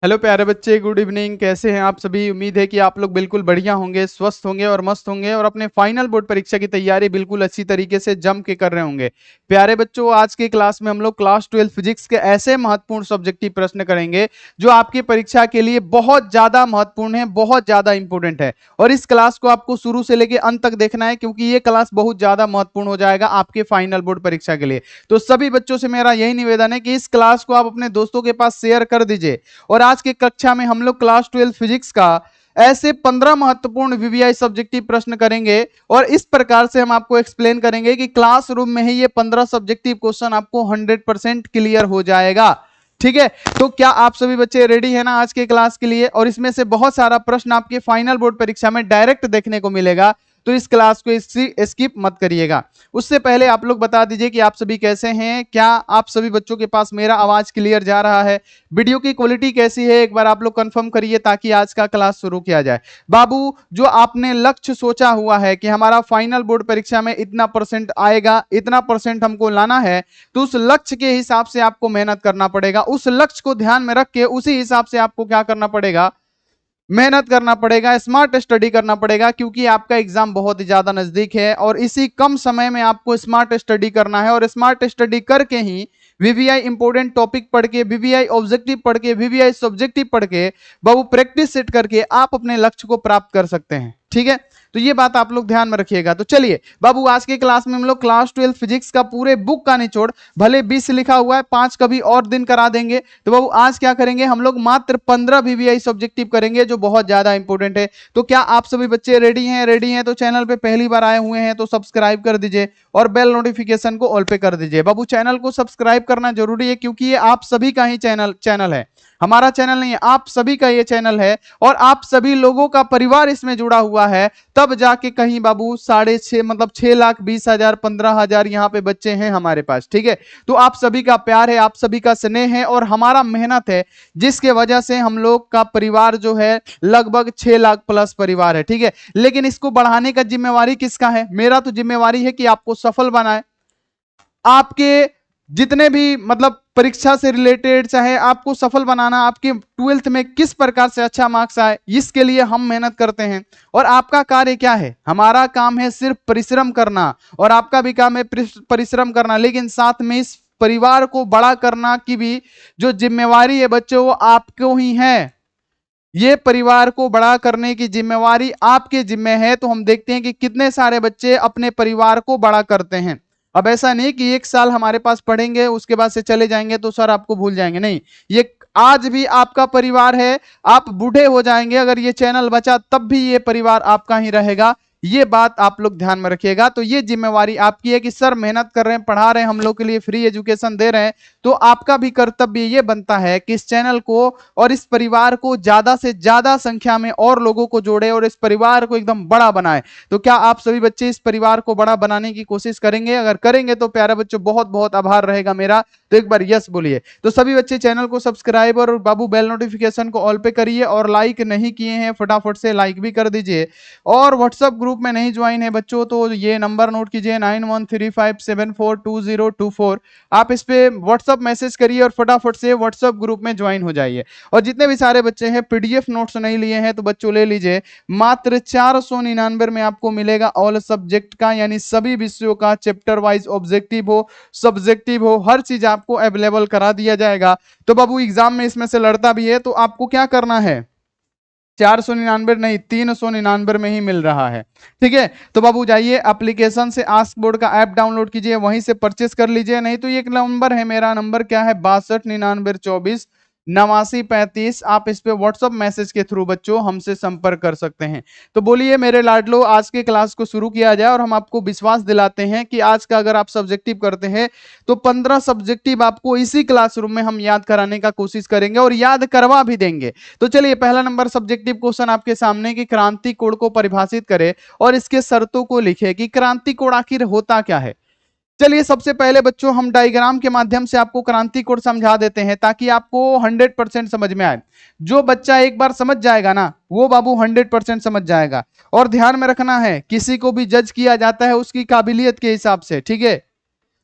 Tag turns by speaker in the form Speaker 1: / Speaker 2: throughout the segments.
Speaker 1: Hello प्यारे बच्चे, good evening. कैसे हैं आप सभी? उम्मीद है कि आप लोग बिल्कुल बढ़िया होंगे, स्वस्थ होंगे और मस्त होंगे और अपने फाइनल बोर्ड परीक्षा की तैयारी बिल्कुल अच्छी तरीके से जम के कर रहे होंगे। प्यारे बच्चों, आज के क्लास में हम लोग क्लास 12 फिजिक्स के ऐसे महत्वपूर्ण सब्जेक्टिव प्रश्न करेंगे जो आपकी परीक्षा के लिए बहुत ज्यादा महत्वपूर्ण है, बहुत ज्यादा इंपॉर्टेंट है। और इस क्लास को आपको शुरू से लेकर अंत तक देखना है, क्योंकि ये क्लास बहुत ज्यादा महत्वपूर्ण हो जाएगा आपके फाइनल बोर्ड परीक्षा के लिए। तो सभी बच्चों से मेरा यही निवेदन है कि इस क्लास को आप अपने दोस्तों के पास शेयर कर दीजिए। और आज की कक्षा में हम लोग क्लास 12 फिजिक्स का ऐसे 15 महत्वपूर्ण वीवीआई सब्जेक्टिव प्रश्न करेंगे और इस प्रकार से हम आपको एक्सप्लेन करेंगे कि क्लासरूम में ही ये 15 सब्जेक्टिव क्वेश्चन आपको 100% क्लियर हो जाएगा। ठीक है, तो क्या आप सभी बच्चे रेडी है ना आज के क्लास के लिए? और इसमें से बहुत सारा प्रश्न आपके फाइनल बोर्ड परीक्षा में डायरेक्ट देखने को मिलेगा, तो इस क्लास को स्किप मत करिएगा। उससे पहले आप लोग बता दीजिए कि आप सभी कैसे हैं। क्या आप सभी बच्चों के पास मेरा आवाज क्लियर जा रहा है? वीडियो की क्वालिटी कैसी है, एक बार आप लोग कंफर्म करिए ताकि आज का क्लास शुरू किया जाए। बाबू, जो आपने लक्ष्य सोचा हुआ है कि हमारा फाइनल बोर्ड परीक्षा में इतना परसेंट आएगा, इतना परसेंट हमको लाना है, तो उस लक्ष्य के हिसाब से आपको मेहनत करना पड़ेगा। उस लक्ष्य को ध्यान में रख के उसी हिसाब से आपको क्या करना पड़ेगा? मेहनत करना पड़ेगा, स्मार्ट स्टडी करना पड़ेगा, क्योंकि आपका एग्जाम बहुत ही ज्यादा नजदीक है और इसी कम समय में आपको स्मार्ट स्टडी करना है। और स्मार्ट स्टडी करके ही वीवीआई इंपोर्टेंट टॉपिक पढ़ के, वीवीआई ऑब्जेक्टिव पढ़ के, वीवीआई सब्जेक्टिव पढ़ के, बाबू प्रैक्टिस सेट करके आप अपने लक्ष्य को प्राप्त कर सकते हैं। ठीक है, तो ये बात आप लोग ध्यान में रखिएगा। तो चलिए बाबू, आज के क्लास में हम लोग क्लास 12 फिजिक्स का पूरे बुक का निचोड़, भले 20 लिखा हुआ है, 5 कभी और दिन करा देंगे। तो बाबू आज क्या करेंगे हम लोग? मात्र 15 वीवीआई सब्जेक्टिव करेंगे जो बहुत ज्यादा इंपॉर्टेंट है। तो क्या आप सभी बच्चे रेडी हैं? रेडी हैं तो चैनल पे पहली बार आए हुए हैं तो सब्सक्राइब कर दीजिए और बेल नोटिफिकेशन को ऑल पे कर दीजिए। बाबू चैनल को सब्सक्राइब करना जरूरी है, क्योंकि ये आप सभी का ही चैनल है, हमारा चैनल नहीं है, आप सभी का ये चैनल है और आप सभी लोगों का परिवार इसमें जुड़ा हुआ है। तब जाके कहीं बाबू 6.5 मतलब 6,20,000 15,000 यहाँ पे बच्चे हैं हमारे पास। ठीक है, तो आप सभी का प्यार है, आप सभी का स्नेह है और हमारा मेहनत है, जिसके वजह से हम लोग का परिवार जो है लगभग 6 लाख प्लस परिवार है। ठीक है, लेकिन इसको बढ़ाने का जिम्मेवारी किसका है? मेरा तो जिम्मेवारी है कि आपको सफल बनाए। आपके जितने भी मतलब परीक्षा से रिलेटेड, चाहे आपको सफल बनाना, आपके 12th में किस प्रकार से अच्छा मार्क्स आए, इसके लिए हम मेहनत करते हैं। और आपका कार्य क्या है? हमारा काम है सिर्फ परिश्रम करना और आपका भी काम है परिश्रम करना, लेकिन साथ में इस परिवार को बड़ा करना की भी जो जिम्मेवारी है बच्चों, वो आपको ही है। ये परिवार को बड़ा करने की जिम्मेवारी आपके जिम्मे है। तो हम देखते हैं कि कितने सारे बच्चे अपने परिवार को बड़ा करते हैं। अब ऐसा नहीं कि एक साल हमारे पास पढ़ेंगे उसके बाद से चले जाएंगे तो सर आपको भूल जाएंगे, नहीं, ये आज भी आपका परिवार है। आप बूढ़े हो जाएंगे, अगर ये चैनल बचा तब भी ये परिवार आपका ही रहेगा। ये बात आप लोग ध्यान में रखिएगा। तो ये जिम्मेवारी आपकी है कि सर मेहनत कर रहे हैं, पढ़ा रहे हैं, हम लोग के लिए फ्री एजुकेशन दे रहे हैं, तो आपका भी कर्तव्य ये बनता है कि इस चैनल को और इस परिवार को ज्यादा से ज्यादा संख्या में और लोगों को जोड़े और इस परिवार को एकदम बड़ा बनाए। तो क्या आप सभी बच्चे इस परिवार को बड़ा बनाने की कोशिश करेंगे? अगर करेंगे तो प्यारे बच्चों बहुत बहुत आभार रहेगा मेरा, तो एक बार यस बोलिए। तो सभी बच्चे चैनल को सब्सक्राइब और बाबू बेल नोटिफिकेशन को ऑल पे करिए और लाइक नहीं किए हैं फटाफट से लाइक भी कर दीजिए। और व्हाट्सएप ग्रुप में नहीं ज्वाइन है बच्चों तो ये नंबर नोट कीजिए 9135742024। आप इस पे व्हाट्सएप मैसेज करिए और फटाफट से व्हाट्सएप ग्रुप में ज्वाइन हो जाइए। और जितने भी सारे बच्चे हैं पीडीएफ नोट्स नहीं लिए हैं तो बच्चों ले लीजिए, मात्र 499 में आपको मिलेगा ऑल सब्जेक्ट का, यानी सभी विषयों का चैप्टर वाइज ऑब्जेक्टिव हो, सब्जेक्टिव हो, हर चीज आपको अवेलेबल करा दिया जाएगा। तो बाबू एग्जाम में इसमें से लड़ता भी है तो आपको क्या करना है? 499 नहीं, 399 में ही मिल रहा है। ठीक है, तो बाबू जाइए एप्लीकेशन से आस्क बोर्ड का ऐप डाउनलोड कीजिए, वहीं से परचेस कर लीजिए। नहीं तो एक नंबर है, मेरा नंबर क्या है? 6299248935। आप इस पे व्हाट्सएप मैसेज के थ्रू बच्चों हमसे संपर्क कर सकते हैं। तो बोलिए मेरे लाडलो, आज के क्लास को शुरू किया जाए और हम आपको विश्वास दिलाते हैं कि आज का अगर आप सब्जेक्टिव करते हैं तो 15 सब्जेक्टिव आपको इसी क्लासरूम में हम याद कराने का कोशिश करेंगे और याद करवा भी देंगे। तो चलिए पहला नंबर सब्जेक्टिव क्वेश्चन आपके सामने कि क्रांति कोण को परिभाषित करे और इसके शर्तों को लिखे कि क्रांति कोण आखिर होता क्या है। चलिए सबसे पहले बच्चों हम डायग्राम के माध्यम से आपको क्रांति कोण समझा देते हैं ताकि आपको 100% समझ में आए। जो बच्चा एक बार समझ जाएगा ना वो बाबू 100% समझ जाएगा। और ध्यान में रखना है किसी को भी जज किया जाता है उसकी काबिलियत के हिसाब से। ठीक है,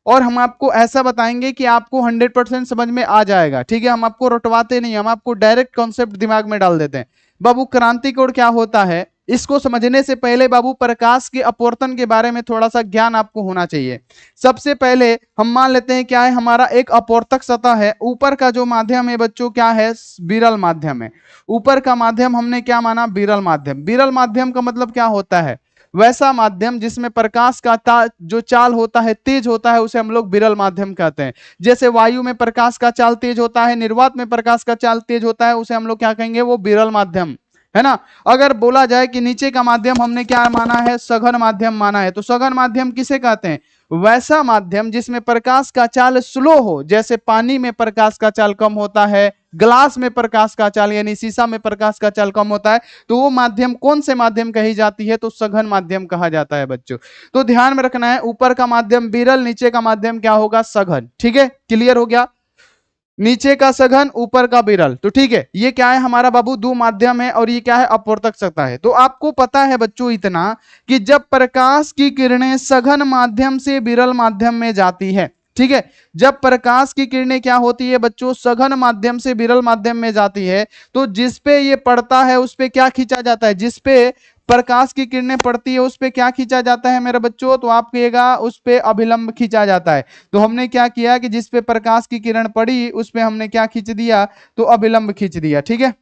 Speaker 1: और हम आपको ऐसा बताएंगे कि आपको 100% समझ में आ जाएगा। ठीक है, हम आपको रटवाते नहीं, हम आपको डायरेक्ट कॉन्सेप्ट दिमाग में डाल देते हैं। बाबू क्रांति कोण क्या होता है, इसको समझने से पहले बाबू प्रकाश के अपवर्तन के बारे में थोड़ा सा ज्ञान आपको होना चाहिए। सबसे पहले हम मान लेते हैं क्या है, हमारा एक अपवर्तक सतह है, ऊपर का जो माध्यम है बच्चों क्या है, विरल माध्यम है। ऊपर का माध्यम हमने क्या माना, विरल माध्यम। विरल माध्यम का मतलब क्या होता है, वैसा माध्यम जिसमें प्रकाश का जो चाल होता है तेज होता है, उसे हम लोग विरल माध्यम कहते हैं। जैसे वायु में प्रकाश का चाल तेज होता है, निर्वात में प्रकाश का चाल तेज होता है, उसे हम लोग क्या कहेंगे, वो विरल माध्यम है ना। अगर बोला जाए कि नीचे का माध्यम हमने क्या माना है, सघन माध्यम माना है, तो सघन माध्यम किसे कहते हैं, वैसा माध्यम जिसमें प्रकाश का चाल स्लो हो। जैसे पानी में प्रकाश का चाल कम होता है, ग्लास में प्रकाश का चाल यानी शीशा में प्रकाश का चाल कम होता है, तो वो माध्यम कौन से माध्यम कही जाती है, तो सघन माध्यम कहा जाता है बच्चों। तो ध्यान में रखना है, ऊपर का माध्यम विरल, नीचे का माध्यम क्या होगा, सघन। ठीक है, क्लियर हो गया, नीचे का सघन ऊपर का विरल। तो ठीक है, ये क्या है हमारा बाबू, दो माध्यम है और ये क्या है, अपवर्तक सतह है। तो आपको पता है बच्चों इतना कि जब प्रकाश की किरणें सघन माध्यम से विरल माध्यम में जाती है, ठीक है, जब प्रकाश की किरणें क्या होती है बच्चों, सघन माध्यम से विरल माध्यम में जाती है, तो जिसपे ये पड़ता है उस पे क्या खींचा जाता है, जिसपे प्रकाश की किरणें पड़ती है उस पे क्या खींचा जाता है मेरे बच्चों, तो आप कहिएगा उस पे अभिलंब खींचा जाता है। तो हमने क्या किया कि जिस पे प्रकाश की किरण पड़ी उस पे हमने क्या खींच दिया, तो अभिलंब खींच दिया। ठीक है,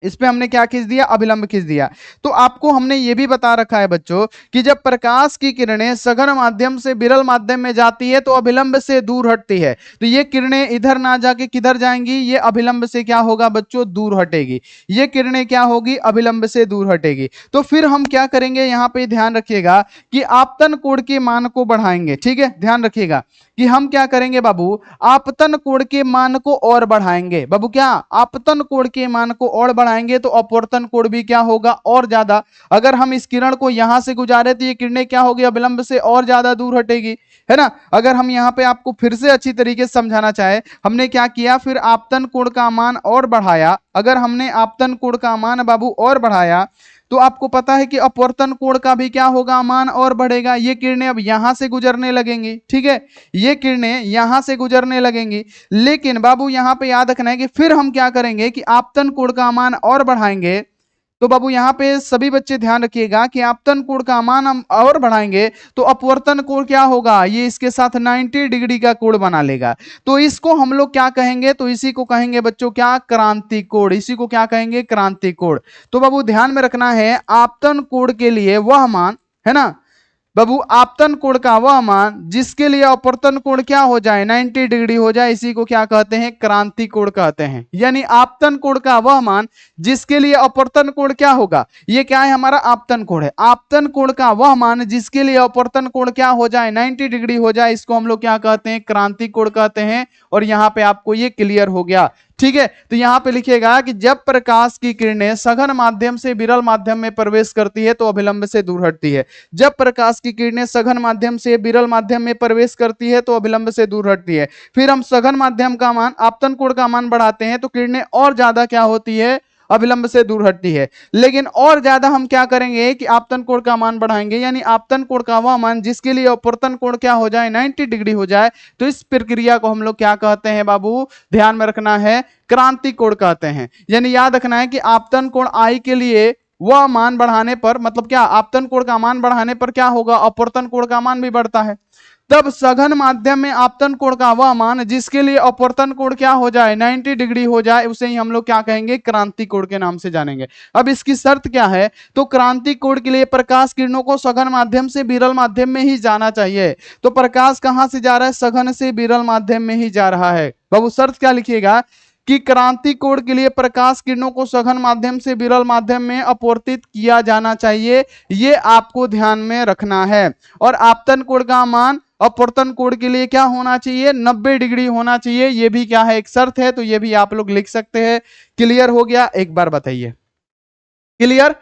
Speaker 1: इस पे हमने क्या खींच दिया, अभिलंब खींच दिया। तो आपको हमने ये भी बता रखा है बच्चों कि जब प्रकाश की किरणें सघन माध्यम से विरल माध्यम में जाती है तो अभिलंब से दूर हटती है। तो ये किरणें इधर ना जाके किधर जाएंगी, ये अभिलंब से क्या होगा बच्चों, दूर हटेगी। ये किरणें क्या होगी, अभिलंब से दूर हटेगी। तो फिर हम क्या करेंगे, यहाँ पे ध्यान रखिएगा कि आपतन कोण के मान को बढ़ाएंगे। ठीक है, ध्यान रखिएगा कि हम क्या करेंगे बाबू, आपतन कोण के मान को और बढ़ाएंगे। बाबू क्या, आपतन कोण के मान को और बढ़ाएंगे तो अपवर्तन कोण भी क्या होगा, और ज्यादा। अगर हम इस किरण को यहां से गुजारे तो ये किरणें क्या होगी, अभिलंब से और ज्यादा दूर हटेगी, है ना। अगर हम यहाँ पे आपको फिर से अच्छी तरीके से समझाना चाहे, हमने क्या किया, फिर आपतन कोण का मान और बढ़ाया। अगर हमने आपतन कोण का मान बाबू और बढ़ाया तो आपको पता है कि अपवर्तन कोण का भी क्या होगा, मान और बढ़ेगा। ये किरणें अब यहां से गुजरने लगेंगी। ठीक है, ये किरणें यहां से गुजरने लगेंगी। लेकिन बाबू यहां पे याद रखना है कि फिर हम क्या करेंगे कि आपतन कोण का मान और बढ़ाएंगे। तो बाबू यहाँ पे सभी बच्चे ध्यान रखिएगा कि आपतन कोण का मान हम और बढ़ाएंगे तो अपवर्तन कोण क्या होगा, ये इसके साथ 90 डिग्री का कोण बना लेगा। तो इसको हम लोग क्या कहेंगे, तो इसी को कहेंगे बच्चों क्या, क्रांति कोण। इसी को क्या कहेंगे, क्रांति कोण। तो बाबू ध्यान में रखना है, आपतन कोण के लिए वह मान, है ना बाबू, आपतन कोण का वह मान जिसके लिए अपवर्तन कोण क्या हो जाए, 90 डिग्री हो जाए, इसी को क्या कहते हैं, क्रांति कोण कहते हैं। यानी आपतन कोण का वह मान जिसके लिए अपवर्तन कोण क्या होगा, ये क्या है हमारा आपतन कोण है। आपतन कोण का वह मान जिसके लिए अपवर्तन कोण क्या हो जाए, 90 डिग्री हो जाए, इसको हम लोग क्या कहते हैं, क्रांति कोण कहते हैं। और यहां पे आपको ये क्लियर हो गया। ठीक है, तो यहां पे लिखिएगा कि जब प्रकाश की किरणें सघन माध्यम से विरल माध्यम में प्रवेश करती है तो अभिलंब से दूर हटती है। जब प्रकाश की किरणें सघन माध्यम से विरल माध्यम में प्रवेश करती है तो अभिलंब से दूर हटती है। फिर हम सघन माध्यम का मान, आपतन कोण का मान बढ़ाते हैं तो किरणें और ज्यादा क्या होती है, अभिलंब से दूर हटती है। लेकिन और ज्यादा हम क्या करेंगे कि आपतन कोण का मान बढ़ाएंगे, यानी आपतन कोण का वह मान जिसके लिए अपवर्तन कोण क्या हो जाए, 90 डिग्री हो जाए। तो इस प्रक्रिया को हम लोग क्या कहते हैं बाबू, ध्यान में रखना है, क्रांति कोण कहते हैं। यानी याद रखना है कि आपतन कोण आई के लिए वह मान बढ़ाने पर, मतलब क्या, आपतन कोण का मान बढ़ाने पर क्या होगा, अपवर्तन कोण का मान भी बढ़ता है। तब सघन माध्यम में आपतन कोण का वह मान जिसके लिए अपवर्तन कोण क्या हो जाए, 90 डिग्री हो जाए, उसे ही हम लोग क्या कहेंगे, क्रांति कोण के नाम से जानेंगे। अब इसकी शर्त क्या है, तो क्रांति कोण के लिए प्रकाश किरणों को सघन माध्यम से विरल माध्यम में ही जाना चाहिए। तो प्रकाश कहां से जा रहा है, सघन से विरल माध्यम में ही जा रहा है। बाबू शर्त क्या लिखिएगा कि क्रांति कोण के लिए प्रकाश किरणों को सघन माध्यम से विरल माध्यम में अपवर्तित किया जाना चाहिए, ये आपको ध्यान में रखना है। और आपतन कोण का मान अपवर्तन कोण के लिए क्या होना चाहिए, 90 डिग्री होना चाहिए, ये भी क्या है, एक शर्त है। तो ये भी आप लोग लिख सकते हैं। क्लियर हो गया, एक बार बताइए, क्लियर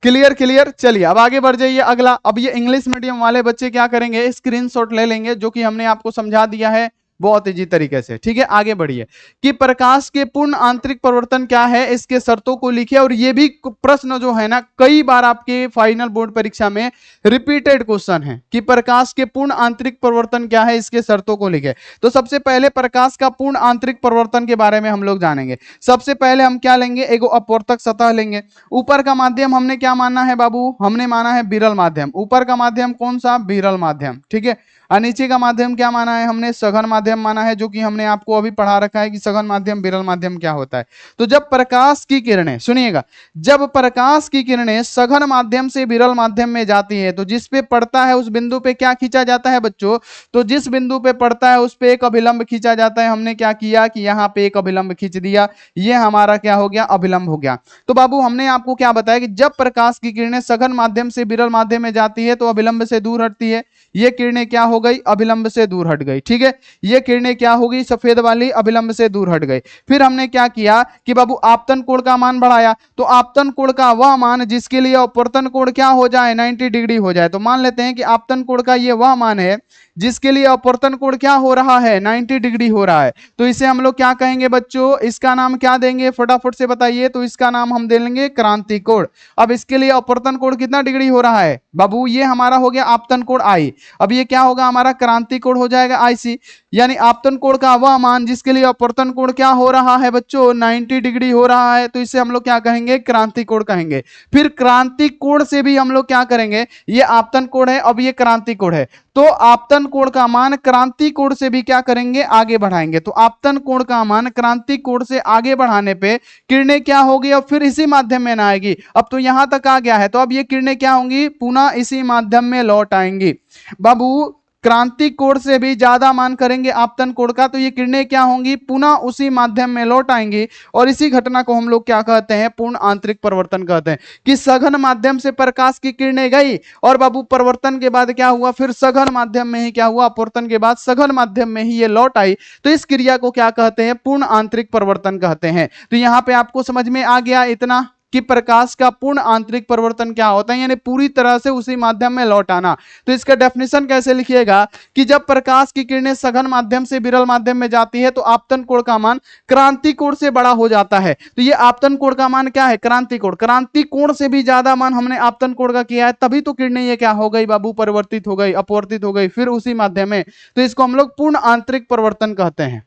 Speaker 1: क्लियर क्लियर। चलिए अब आगे बढ़ जाइए अगला। अब ये इंग्लिश मीडियम वाले बच्चे क्या करेंगे, स्क्रीनशॉट ले लेंगे जो कि हमने आपको समझा दिया है। बहुत इजी तरीके से। ठीक है, आगे बढ़िए कि प्रकाश के पूर्ण आंतरिक परिवर्तन क्या है, इसके शर्तों को लिखिए। और ये भी प्रश्न जो है ना कई बार आपके फाइनल बोर्ड परीक्षा में रिपीटेड क्वेश्चन है कि प्रकाश के पूर्ण आंतरिक परिवर्तन क्या है, इसके शर्तों को लिखे। तो सबसे पहले प्रकाश का पूर्ण आंतरिक परिवर्तन के बारे में हम लोग जानेंगे। सबसे पहले हम क्या लेंगे, एक अपवर्तक सतह लेंगे। ऊपर का माध्यम हमने क्या माना है बाबू, हमने माना है विरल माध्यम। ऊपर का माध्यम कौन सा, विरल माध्यम। ठीक है, और नीचे का माध्यम क्या माना है हमने, सघन माध्यम माना है, जो कि हमने आपको अभी पढ़ा रखा है कि सघन माध्यम विरल माध्यम क्या होता है। तो जब प्रकाश की किरणें, सुनिएगा, जब प्रकाश की किरणें सघन माध्यम से विरल माध्यम में जाती है तो जिस पे पड़ता है उस बिंदु पे क्या खींचा जाता है बच्चों, तो जिस बिंदु पे पड़ता है उस पे एक अभिलंब खींचा जाता है। हमने क्या किया कि यहाँ पे एक अभिलंब खींच दिया, ये हमारा क्या हो गया, अभिलंब हो गया। तो बाबू हमने आपको क्या बताया कि जब प्रकाश की किरणें सघन माध्यम से विरल माध्यम में जाती है तो अभिलंब से दूर हटती है। ये किरणें क्या हो गई, अभिलंब से दूर हट गई। ठीक है, ये किरणें क्या हो गई, सफेद वाली, अभिलंब से दूर हट गई। फिर हमने क्या किया कि बाबू आपतन कोण का मान बढ़ाया। तो आपतन कोण का वह मान जिसके लिए अपवर्तन कोण क्या हो जाए, 90 डिग्री हो जाए। तो मान लेते हैं कि आपतन कोण का ये वह मान है जिसके लिए अपवर्तन कोण क्या हो रहा है, 90 डिग्री हो रहा है। तो इसे हम लोग क्या कहेंगे बच्चों, इसका नाम क्या देंगे, फटाफट से बताइए। तो इसका नाम हम दे लेंगे क्रांति कोण। अब इसके लिए अपवर्तन कोण कितना डिग्री हो रहा है बाबू, ये हमारा हो गया आपतन कोण आई। अब ये क्या होगा, हमारा क्रांति कोण हो जाएगा IC। यानी आपतन कोण का वह मान जिसके लिए अपवर्तन कोण क्या हो रहा है बच्चों, 90 डिग्री हो रहा है। तो इसे हम लोग क्या कहेंगे, क्रांति कोण कहेंगे। फिर क्रांति कोण से भी हम लोग क्या करेंगे, ये आपतन कोण है, अब ये क्रांति कोण है, तो आपतन कोण का मान क्रांति कोण से भी क्या करेंगे, आगे बढ़ाएंगे। तो आपतन कोण का मान क्रांति कोण से आगे बढ़ाने पे किरणें क्या होगी, अब फिर इसी माध्यम में ना आएगी। अब तो यहां तक आ गया है, तो अब ये किरणें क्या होंगी, पुनः इसी माध्यम में लौट आएंगी। बाबू क्रांति कोण से भी ज्यादा मान करेंगे आपतन कोण का, तो ये किरणें क्या होंगी, पुनः उसी माध्यम में लौट आएंगी। और इसी घटना को हम लोग क्या कहते हैं, पूर्ण आंतरिक परिवर्तन कहते हैं। कि सघन माध्यम से प्रकाश की किरणें गई और बाबू परिवर्तन के बाद क्या हुआ, फिर सघन माध्यम में ही क्या हुआ, अपवर्तन के बाद सघन माध्यम में ही ये लौट आई। तो इस क्रिया को क्या कहते हैं, पूर्ण आंतरिक परिवर्तन कहते हैं। तो यहां पे आपको समझ में आ गया इतना कि प्रकाश का पूर्ण आंतरिक परिवर्तन क्या होता है, यानी पूरी तरह से उसी माध्यम में लौट आना। तो इसका डेफिनेशन कैसे लिखिएगा कि जब प्रकाश की किरणें सघन माध्यम से विरल माध्यम में जाती है तो आपतन कोण का मान क्रांति कोण से बड़ा हो जाता है। तो ये आपतन कोण का मान क्या है, क्रांति कोण। क्रांति कोण से भी ज्यादा मान हमने आपतन कोण का किया है, तभी तो किरणें ये क्या हो गई बाबू, परिवर्तित हो गई, अपवर्तित हो गई, फिर उसी माध्यम में। तो इसको हम लोग पूर्ण आंतरिक परिवर्तन कहते हैं।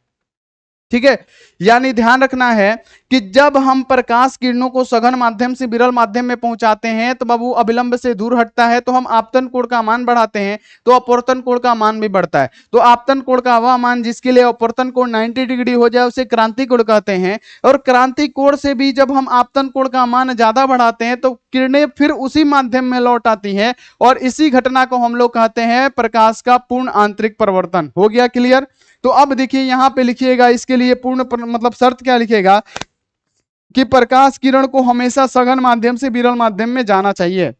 Speaker 1: ठीक है, यानी ध्यान रखना है कि जब हम प्रकाश किरणों को सघन माध्यम से विरल माध्यम में पहुंचाते हैं तो बाबू अभिलंब से दूर हटता है, तो हम आपतन कोण का मान बढ़ाते हैं तो अपवर्तन कोण का मान भी बढ़ता है। तो आपतन कोण का वह मान जिसके लिए अपवर्तन कोण 90 डिग्री हो जाए उसे क्रांति कोण कहते हैं। और क्रांति कोण से भी जब हम आपतन कोण का मान ज्यादा बढ़ाते हैं तो किरणें फिर उसी माध्यम में लौट आती हैं, और इसी घटना को हम लोग कहते हैं प्रकाश का पूर्ण आंतरिक परिवर्तन। हो गया क्लियर। तो अब देखिए यहां पे लिखिएगा, इसके लिए पूर्ण मतलब शर्त क्या लिखिएगा कि प्रकाश किरण को हमेशा सघन माध्यम से विरल माध्यम में जाना चाहिए,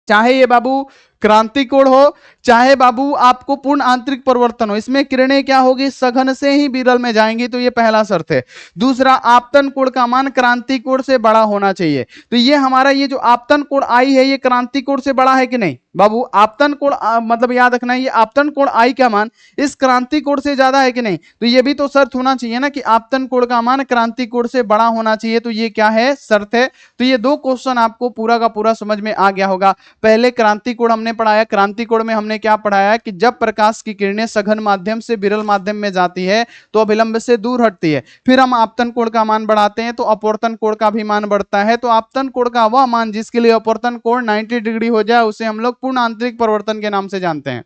Speaker 1: चाहे ये बाबू क्रांति कोण हो, चाहे बाबू आपको पूर्ण आंतरिक परिवर्तन हो, इसमें किरणें क्या होगी, सघन से ही विरल में जाएंगी। तो ये पहला शर्त है। दूसरा, आपतन कोण का मान क्रांति कोण से बड़ा होना चाहिए। तो ये हमारा ये जो आपतन कोण आई है ये क्रांति कोण से बड़ा है कि नहीं बाबू, आपतन कोण मतलब याद रखना है, ये आपतन कोण आई का मान इस क्रांति कोण से ज्यादा है कि नहीं। तो ये भी तो शर्त होना चाहिए ना कि आपतन कोण का मान क्रांति कोण से बड़ा होना चाहिए। तो ये क्या है, शर्त है। तो ये दो क्वेश्चन आपको पूरा का पूरा समझ में आ गया होगा। पहले क्रांति कोण हमने पढ़ाया, क्रांति कोण में हमने क्या पढ़ाया कि जब प्रकाश की किरणें सघन माध्यम से विरल माध्यम में जाती है तो अभिलंब से दूर हटती है। फिर हम आपतन कोण का मान बढ़ाते हैं तो अपवर्तन कोण का भी मान बढ़ता है। तो आपतन कोण का वह मान जिसके लिए अपवर्तन कोण 90 डिग्री हो जाए उसे हम लोग पूर्ण आंतरिक परिवर्तन के नाम से जानते हैं,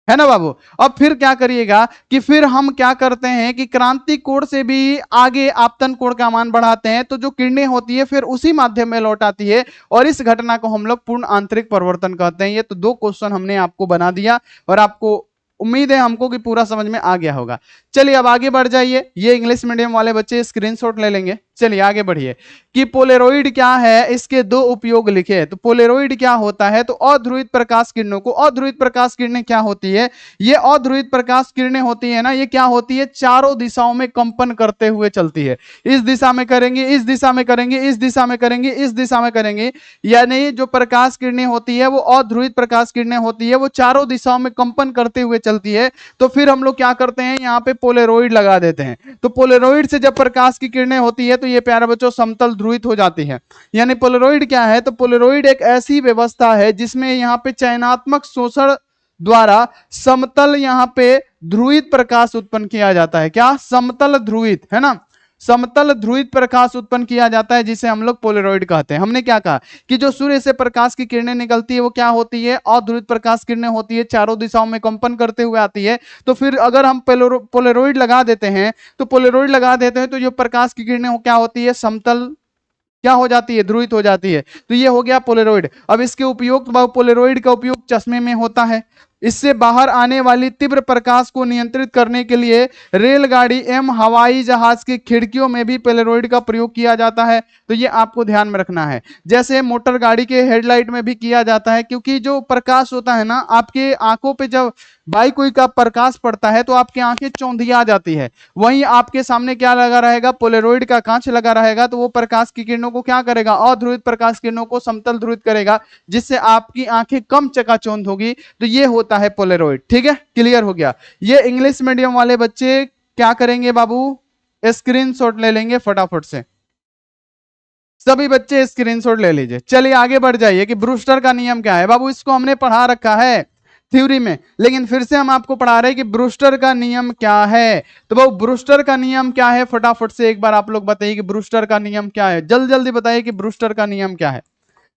Speaker 1: है ना बाबू। अब फिर क्या करिएगा कि फिर हम क्या करते हैं कि क्रांति कोण से भी आगे आपतन कोण का मान बढ़ाते हैं, तो जो किरणें होती है फिर उसी माध्यम में लौट आती है, और इस घटना को हम लोग पूर्ण आंतरिक परिवर्तन कहते हैं। ये तो दो क्वेश्चन हमने आपको बना दिया, और आपको उम्मीद है हमको कि पूरा समझ में आ गया होगा। चलिए अब आगे बढ़ जाइए। ये इंग्लिश मीडियम वाले बच्चे स्क्रीनशॉट ले लेंगे। चलिए आगे बढ़िए कि पोलेरोइड क्या है, इसके दो उपयोग लिखे हैं। तो पोलेरोइड क्या होता है, तो अध्रुवित प्रकाश किरणों को, अध्रुवित प्रकाश किरणें क्या होती है, ये अध्रुवित प्रकाश किरणें होती है ना, ये क्या होती है, चारों दिशाओं में कंपन करते हुए चलती है। इस दिशा में करेंगे, इस दिशा में करेंगे, इस दिशा में करेंगे, इस दिशा में करेंगे, यानी जो प्रकाश किरणें होती है वो अध्रुवित प्रकाश किरणें होती है, वो चारों दिशाओं में कंपन करते हुए चलती है। तो फिर हम लोग क्या करते हैं, यहाँ पे पोलेरोइड लगा देते हैं। तो पोलेरोइड से जब प्रकाश की किरणें होती है तो ये प्यारे बच्चों समतल ध्रुवित हो जाती है। यानी पोलेरोइड क्या है, तो पोलेरोइड एक ऐसी व्यवस्था है जिसमें यहाँ पे चयनात्मक शोषण द्वारा समतल यहाँ पे ध्रुवित प्रकाश उत्पन्न किया जाता है। क्या, समतल ध्रुवित, है ना, समतल ध्रुवित प्रकाश उत्पन्न किया जाता है, जिसे हम लोग पोलेरोइड कहते हैं। हमने क्या कहा कि जो सूर्य से प्रकाश की किरणें निकलती है वो क्या होती है, अध्रुवित प्रकाश किरणें होती है, चारों दिशाओं में कंपन करते हुए आती है। तो फिर अगर हम पोलेरोइड लगा देते हैं, तो पोलेरोइड लगा देते हैं तो जो प्रकाश की किरणें क्या होती है, समतल क्या हो जाती है, ध्रुवित हो जाती है। तो ये हो गया पोलेरोइड। अब इसके उपयोग, पोलेरोइड का उपयोग चश्मे में होता है। इससे बाहर आने वाली तीव्र प्रकाश को नियंत्रित करने के लिए रेलगाड़ी एवं हवाई जहाज की खिड़कियों में भी पोलेरोइड का प्रयोग किया जाता है। तो ये आपको ध्यान में रखना है। जैसे मोटर गाड़ी के हेडलाइट में भी किया जाता है, क्योंकि जो प्रकाश होता है ना, आपके आंखों पे जब बाई कोई का प्रकाश पड़ता है तो आपकी आंखें चौंधिया जाती है। वहीं आपके सामने क्या लगा रहेगा, पोलेरोइड का कांच लगा रहेगा, तो वो प्रकाश की किरणों को क्या करेगा, अध्रुवित प्रकाश किरणों को समतल ध्रुवित करेगा, जिससे आपकी आंखें कम चकाचौंध होगी। तो ये होता है पोलेरोइड। ठीक है, क्लियर हो गया। ये इंग्लिश मीडियम वाले बच्चे क्या करेंगे बाबू, स्क्रीनशॉट ले लेंगे फटाफट से, सभी बच्चे स्क्रीनशॉट ले लीजिए। चलिए आगे बढ़ जाइए कि ब्रूस्टर का नियम क्या है। बाबू इसको हमने पढ़ा रखा है थ्योरी में, लेकिन फिर से हम आपको पढ़ा रहे हैं कि ब्रूस्टर का नियम क्या है। तो बाबू ब्रूस्टर का नियम क्या है, फटाफट से एक बार आप लोग बताइए कि ब्रूस्टर का नियम क्या है, जल्दी जल्दी बताइए कि ब्रूस्टर का नियम क्या है।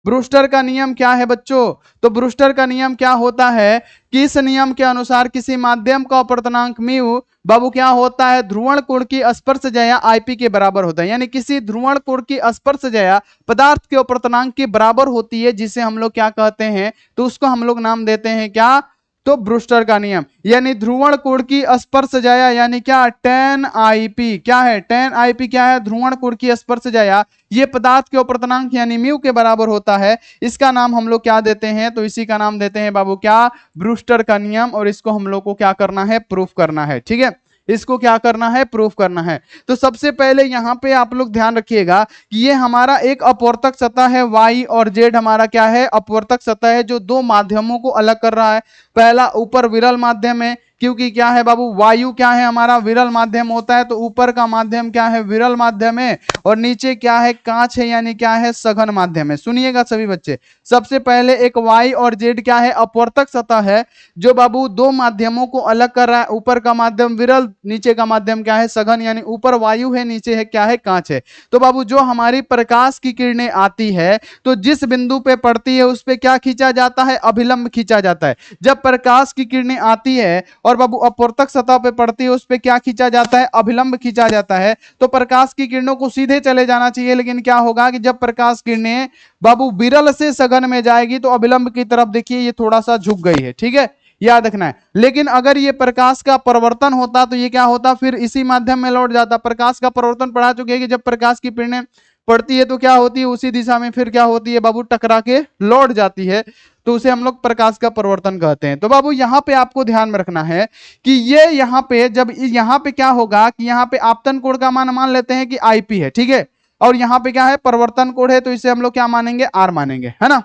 Speaker 1: ब्रूस्टर का नियम क्या है बच्चों, तो ब्रूस्टर का नियम क्या होता है कि इस नियम के अनुसार किसी माध्यम का अपवर्तनांक म्यू बाबू क्या होता है, ध्रुवण कोण की स्पर्शजया आईपी के बराबर होता है। यानी किसी ध्रुवण कोण की स्पर्शजया पदार्थ के अपवर्तनांक के बराबर होती है, जिसे हम लोग क्या कहते हैं, तो उसको हम लोग नाम देते हैं क्या, तो ब्रूस्टर का नियम। यानी ध्रुवण कोण की स्पर्शजया यानी क्या, tan आईपी क्या है, tan आईपी क्या है, ध्रुवण कोण की स्पर्शजया, ये पदार्थ के अपवर्तनांक यानी म्यू के बराबर होता है। इसका नाम हम लोग क्या देते हैं, तो इसी का नाम देते हैं बाबू क्या, ब्रूस्टर का नियम। और इसको हम लोग को क्या करना है, प्रूफ करना है। ठीक है, इसको क्या करना है, प्रूफ करना है। तो सबसे पहले यहां पे आप लोग ध्यान रखिएगा कि ये हमारा एक अपवर्तक सतह है, y और z हमारा क्या है, अपवर्तक सतह है, जो दो माध्यमों को अलग कर रहा है। पहला ऊपर विरल माध्यम है, क्योंकि क्या है बाबू, वायु क्या है हमारा, विरल माध्यम होता है, तो ऊपर का माध्यम क्या है, विरल माध्यम है, और नीचे क्या है, कांच है, यानी क्या है, सघन माध्यम है। सुनिएगा सभी बच्चे, सबसे पहले एक y और z क्या है, अपवर्तक सतह है, जो बाबू दो माध्यमों को अलग कर रहा है। ऊपर का माध्यम विरल, नीचे का माध्यम क्या है, सघन, यानी ऊपर वायु है, नीचे है क्या है, कांच है। तो बाबू जो हमारी प्रकाश की किरणें आती है, तो जिस बिंदु पे पड़ती है उस पे क्या खींचा जाता है, अभिलंब खींचा जाता है। जब प्रकाश की किरणें आती है और बाबू अपवर्तक सतह पे पड़ती है, उस पे क्या खींचा जाता है, अभिलंब खींचा जाता है। तो प्रकाश की किरणों को सीधे चले जाना चाहिए, लेकिन क्या होगा कि जब प्रकाश किरणें बाबू विरल से सघन में जाएगी तो अभिलंब की तरफ देखिए ये थोड़ा सा झुक गई है। ठीक है, याद रखना है। लेकिन अगर ये प्रकाश का परिवर्तन होता तो ये क्या होता, फिर इसी माध्यम में लौट जाता। प्रकाश का परिवर्तन पढ़ा चुके हैं कि जब प्रकाश की किरणें पड़ती है तो क्या होती है, उसी दिशा में फिर क्या होती है बाबू, टकरा के लौट जाती है। तो उसे हम लोग प्रकाश का परिवर्तन कहते हैं। तो बाबू यहाँ पे आपको ध्यान में रखना है कि ये यहाँ पे जब यहाँ पे क्या होगा कि यहाँ पे आपतन कोण का मान लेते हैं कि आईपी है। ठीक है, और यहाँ पे क्या है, परिवर्तन कोण है, तो इसे हम लोग क्या मानेंगे, आर मानेंगे, है ना,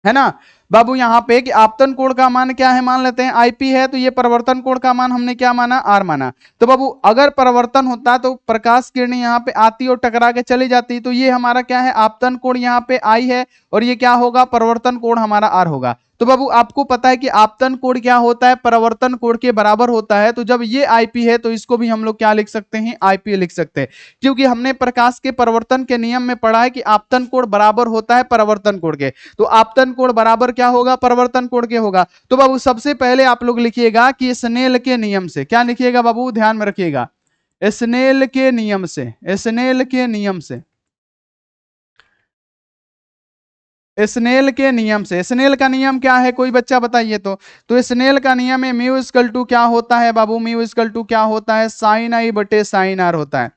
Speaker 1: है ना बाबू। यहाँ पे कि आपतन कोण का मान क्या है, मान लेते हैं आईपी है, तो ये परिवर्तन कोण का मान हमने क्या माना, आर माना। तो बाबू अगर परिवर्तन होता तो प्रकाश किरण यहाँ पे आती और टकरा के चली जाती, तो ये हमारा क्या है, आपतन कोण यहाँ पे आई है, और ये क्या होगा, परिवर्तन कोण हमारा आर होगा। तो बाबू आपको पता है कि आपतन कोण क्या होता है, परिवर्तन कोण के बराबर होता है। तो जब ये आईपी है तो इसको भी हम लोग क्या लिख सकते हैं, आईपी लिख सकते हैं, क्योंकि हमने प्रकाश के परिवर्तन के नियम में पढ़ा है कि आपतन कोण बराबर होता है परिवर्तन कोण के। तो आपतन कोण बराबर क्या होगा, परिवर्तन कोण के होगा। तो बाबू सबसे पहले आप लोग लिखिएगा कि स्नेल के नियम से, क्या लिखिएगा बाबू, ध्यान में रखिएगा, स्नेल के नियम से, स्नेल के नियम से, स्नेल के नियम से। स्नेल का नियम क्या है, कोई बच्चा बताइए तो स्नेल का नियम है म्यू इक्वल टू क्या होता है बाबू, म्यू इक्वल टू क्या होता है, साइन आई बटे साइन आर होता है।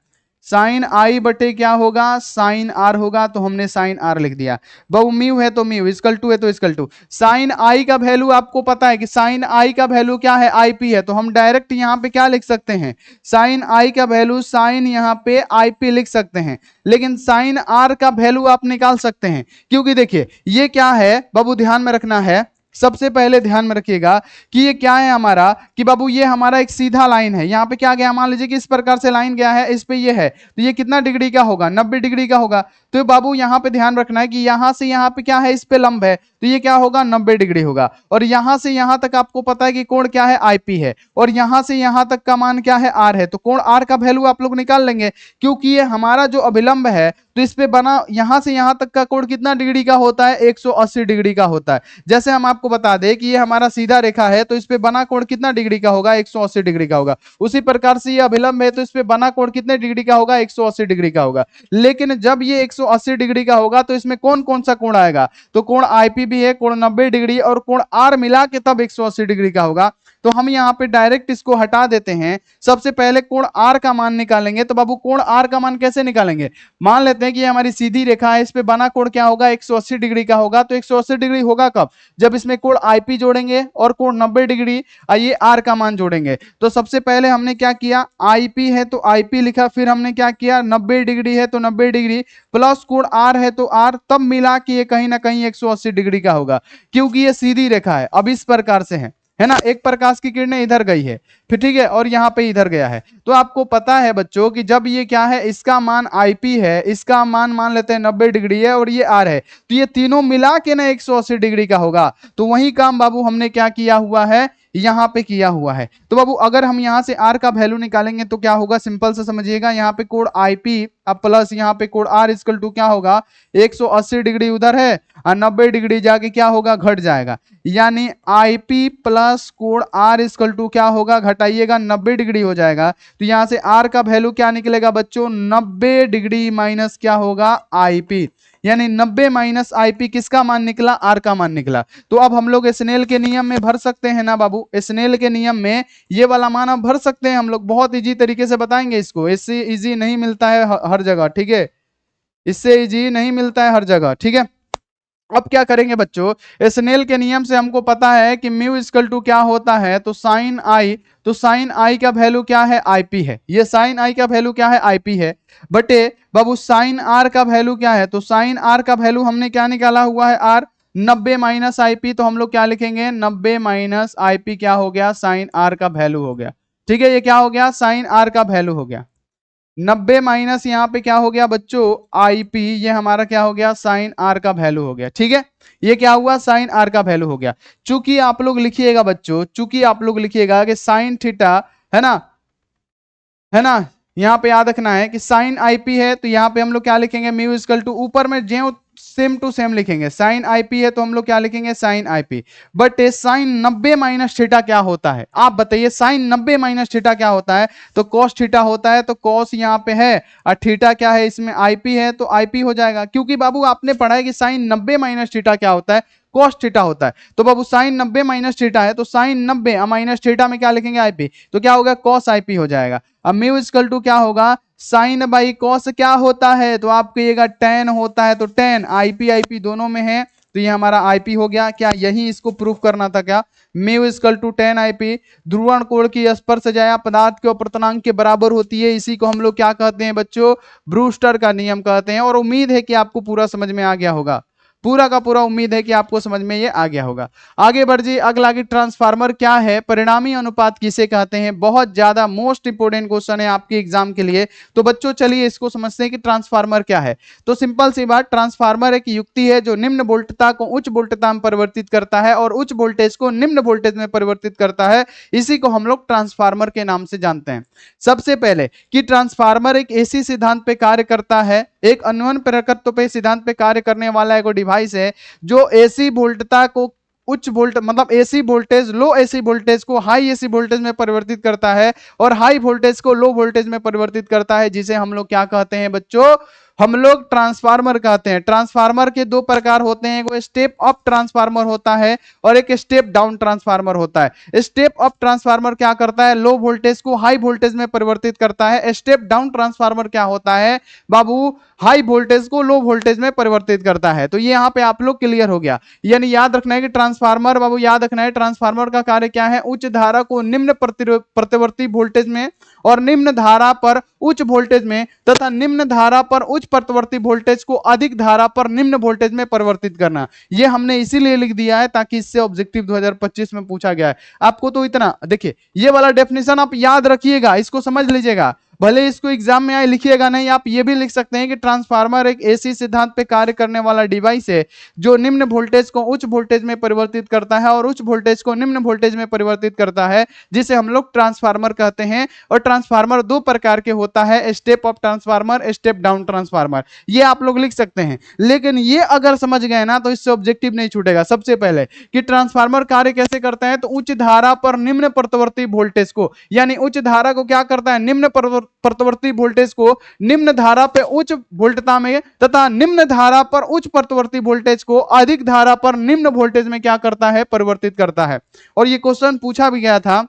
Speaker 1: साइन आई बटे क्या होगा, साइन आर होगा, तो हमने साइन आर लिख दिया। बहु म्यू है तो म्यू, इक्वल टू है तो इक्वल टू, साइन आई का वैल्यू आपको पता है कि साइन आई का वैल्यू क्या है, आईपी है, तो हम डायरेक्ट यहां पे क्या लिख सकते हैं, साइन आई का वैल्यू साइन यहां पे आईपी लिख सकते हैं। लेकिन साइन आर का वैल्यू आप निकाल सकते हैं, क्योंकि देखिए ये क्या है बाबू, ध्यान में रखना है, सबसे पहले ध्यान में रखिएगा कि ये क्या है हमारा, कि बाबू ये हमारा एक सीधा लाइन है, यहाँ पे क्या गया, मान लीजिए कि इस प्रकार से लाइन गया है, इस पे ये है, तो ये कितना डिग्री का होगा, 90 डिग्री का होगा। तो बाबू यहाँ पे ध्यान रखना है कि यहाँ से यहाँ पे क्या है, इस पे लंब है, तो ये क्या होगा, 90 डिग्री होगा। और यहाँ से यहाँ तक आपको पता है कि कोण क्या है, आईपी है, और यहाँ से यहाँ तक का मान क्या है, आर है, तो कोण आर का वैल्यू आप लोग निकाल लेंगे, क्योंकि ये हमारा जो अभिलंब है, तो इस पे बना यहां से यहां तक का कोण कितना डिग्री का होता है, 180 डिग्री का होता है। जैसे हम आपको बता दें कि ये हमारा सीधा रेखा है, तो इस पे बना कोण कितना डिग्री का होगा, 180 डिग्री का होगा। उसी प्रकार से ये अभिलंब है, तो इस पे बना कोण कितने डिग्री का होगा, 180 डिग्री का होगा। लेकिन जब ये 180 डिग्री का होगा, तो इसमें कौन कौन सा कोण आएगा, तो कोण आईपी भी है, कोण 90 डिग्री और कोण आर मिला के तब 180 डिग्री का होगा। तो हम यहाँ पे डायरेक्ट इसको हटा देते हैं, सबसे पहले कोण आर का मान निकालेंगे। तो बाबू कोण आर का मान कैसे निकालेंगे, मान लेते हैं कि हमारी सीधी रेखा है, इस पे बना कोण क्या होगा, 180 डिग्री का होगा। तो 180 डिग्री होगा कब, जब इसमें कोण आईपी जोड़ेंगे और कोण 90 डिग्री, ये आर का मान जोड़ेंगे। तो सबसे पहले हमने क्या किया, आईपी है तो आईपी लिखा, फिर हमने क्या किया, 90 डिग्री है तो 90 डिग्री प्लस कोण आर है तो आर, तब मिला कि ये कहीं ना कहीं 180 डिग्री का होगा, क्योंकि ये सीधी रेखा है। अब इस प्रकार से है ना, एक प्रकाश की किरणें इधर गई है, फिर ठीक है, और यहाँ पे इधर गया है। तो आपको पता है बच्चों कि जब ये क्या है, इसका मान आईपी है, इसका मान लेते हैं 90 डिग्री है, और ये आर है, तो ये तीनों मिला के ना 180 डिग्री का होगा। तो वही काम बाबू हमने क्या किया हुआ है, यहाँ पे किया हुआ है। तो बाबू अगर हम यहाँ से आर का वैल्यू निकालेंगे तो क्या होगा, सिंपल से समझिएगा, यहाँ पे कोण आईपी अब प्लस यहाँ पे कोण आर इक्वल टू क्या होगा, 180 डिग्री उधर है और 90 डिग्री जाके क्या होगा, घट जाएगा, यानी आईपी प्लस कोण आर इक्वल टू क्या होगा, घटाइएगा 90 डिग्री हो जाएगा। तो यहाँ से आर का वैल्यू क्या निकलेगा बच्चों, 90 डिग्री माइनस क्या होगा, आईपी, यानी 90 माइनस आईपी किसका मान निकला, आर का मान निकला। तो अब हम लोग स्नेल के नियम में भर सकते हैं ना बाबू, स्नेल के नियम में ये वाला मान अब भर सकते हैं हम लोग, बहुत इजी तरीके से बताएंगे इसको, इससे इजी नहीं मिलता है हर जगह, ठीक है, इससे इजी नहीं मिलता है हर जगह, ठीक है। अब क्या करेंगे बच्चों, स्नेल के नियम से हमको पता है कि म्यू इक्वल टू क्या होता है, तो साइन आई, तो साइन आई का वैल्यू क्या है, आईपी है, ये साइन आई का वैल्यू क्या है, आईपी है, बटे बाबू साइन आर का वैल्यू क्या है, तो साइन आर का वैल्यू हमने क्या निकाला हुआ है, आर, 90 माइनस आईपी, तो हम लोग क्या लिखेंगे, 90 माइनस आईपी क्या हो गया, साइन आर का वैल्यू हो गया, ठीक है, ये क्या हो गया, साइन आर का वैल्यू हो गया, 90 माइनस यहाँ पे क्या हो गया बच्चों, आईपी, ये हमारा क्या हो गया, साइन आर का वैल्यू हो गया, ठीक है, ये क्या हुआ, साइन आर का वैल्यू हो गया। चूंकि आप लोग लिखिएगा बच्चों, चूंकि आप लोग लिखिएगा कि साइन थीटा है ना, यहाँ पे याद रखना है कि साइन आईपी है, तो यहाँ पे हम लोग क्या लिखेंगे, म्यू इक्वल टू, ऊपर में जो सेम टू सेम लिखेंगे, साइन आईपी है तो हम लोग क्या लिखेंगे, sine IP, but sine 90 minus theta क्या होता है, आप बताइए, साइन 90 माइनस थीटा क्या होता है, तो कॉस थीटा होता है, तो कॉस यहाँ पे है और थीटा क्या है, इसमें आईपी है, तो आईपी हो जाएगा, क्योंकि बाबू आपने पढ़ा है कि साइन 90 माइनस थीटा क्या होता है, कॉस थीटा होता है। तो बाबू साइन 90 माइनस थीटा है, तो साइन 90 माइनस थीटा में क्या लिखेंगे, आईपी, तो क्या होगा, कॉस आईपी हो जाएगा। अब म्यू इक्वल टू क्या होगा, साइन बाई कॉस क्या होता है, तो आप कहिएगा टेन होता है, तो टेन, आईपी आईपी दोनों में है, तो ये हमारा आईपी हो गया। क्या यही इसको प्रूफ करना था क्या, mu equal to tan IP, ध्रुवण कोण की स्पर्शजाया पदार्थ के अपर्तनांक के बराबर होती है, इसी को हम लोग क्या कहते हैं बच्चों, ब्रूस्टर का नियम कहते हैं। और उम्मीद है कि आपको पूरा समझ में आ गया होगा, पूरा का पूरा उम्मीद है कि आपको समझ में ये आ गया होगा। आगे बढ़ जी, अगला कि ट्रांसफार्मर क्या है, परिणामी अनुपात किसे कहते हैं, बहुत ज्यादा मोस्ट इंपोर्टेंट क्वेश्चन है आपके एग्जाम के लिए। तो बच्चों चलिए इसको समझते हैं कि ट्रांसफार्मर क्या है। तो सिंपल सी बात, ट्रांसफार्मर एक युक्ति है जो निम्न वोल्टता को उच्च वोल्टता में परिवर्तित करता है और उच्च वोल्टेज को निम्न वोल्टेज में परिवर्तित करता है, इसी को हम लोग ट्रांसफार्मर के नाम से जानते हैं। सबसे पहले कि ट्रांसफार्मर एक ऐसी सिद्धांत पे कार्य करता है, एक अन्वयन प्रकृत्व पे सिद्धांत पे कार्य करने वाला एक डिवाइस है जो एसी वोल्टता को उच्च वोल्ट मतलब एसी वोल्टेज लो एसी वोल्टेज को हाई एसी वोल्टेज में परिवर्तित करता है और हाई वोल्टेज को लो वोल्टेज में परिवर्तित करता है, जिसे हम लोग क्या कहते हैं बच्चों, हम लोग ट्रांसफार्मर कहते हैं। ट्रांसफार्मर के दो प्रकार होते हैं, एक स्टेप अप ट्रांसफार्मर होता है और एक स्टेप डाउन ट्रांसफार्मर होता है। स्टेप अप ट्रांसफार्मर क्या करता है, लो वोल्टेज को हाई वोल्टेज में परिवर्तित करता है। स्टेप डाउन ट्रांसफार्मर क्या होता है बाबू, हाई वोल्टेज को लो वोल्टेज में परिवर्तित करता है। तो ये यहाँ पे आप लोग क्लियर हो गया। यानी याद रखना है कि ट्रांसफार्मर बाबू, याद रखना है ट्रांसफार्मर का कार्य क्या है, उच्च धारा को निम्न प्रतिवर्ती वोल्टेज में और निम्न धारा पर उच्च वोल्टेज में तथा निम्न धारा पर उच्च प्रतिवर्ती वोल्टेज को अधिक धारा पर निम्न वोल्टेज में परिवर्तित करना। ये हमने इसीलिए लिख दिया है ताकि इससे ऑब्जेक्टिव 2025 में पूछा गया है। आपको तो इतना देखिए, ये वाला डेफिनेशन आप याद रखिएगा, इसको समझ लीजिएगा, भले इसको एग्जाम में आए लिखिएगा नहीं, आप ये भी लिख सकते हैं कि ट्रांसफार्मर एक ऐसी सिद्धांत पे कार्य करने वाला डिवाइस है जो निम्न वोल्टेज को उच्च वोल्टेज में परिवर्तित करता है और उच्च वोल्टेज को निम्न वोल्टेज में परिवर्तित करता है, जिसे हम लोग ट्रांसफार्मर कहते हैं। और ट्रांसफार्मर दो प्रकार के होता है, step up transformer, step down transformer, ये आप लोग लिख सकते हैं। लेकिन ये अगर समझ गए ना तो इससे ऑब्जेक्टिव नहीं छूटेगा। सबसे पहले कि ट्रांसफार्मर कार्य कैसे करता है, तो उच्च धारा पर निम्न प्रतिवर्ती वोल्टेज को, यानी उच्च धारा को क्या करता है, निम्न प्रतिवर्ती वोल्टेज को निम्न धारा पे उच्च वोल्टता में तथा निम्न धारा पर उच्च प्रतिवर्ती वोल्टेज को अधिक धारा पर निम्न वोल्टेज में क्या करता है, परिवर्तित करता है। और ये क्वेश्चन पूछा भी गया था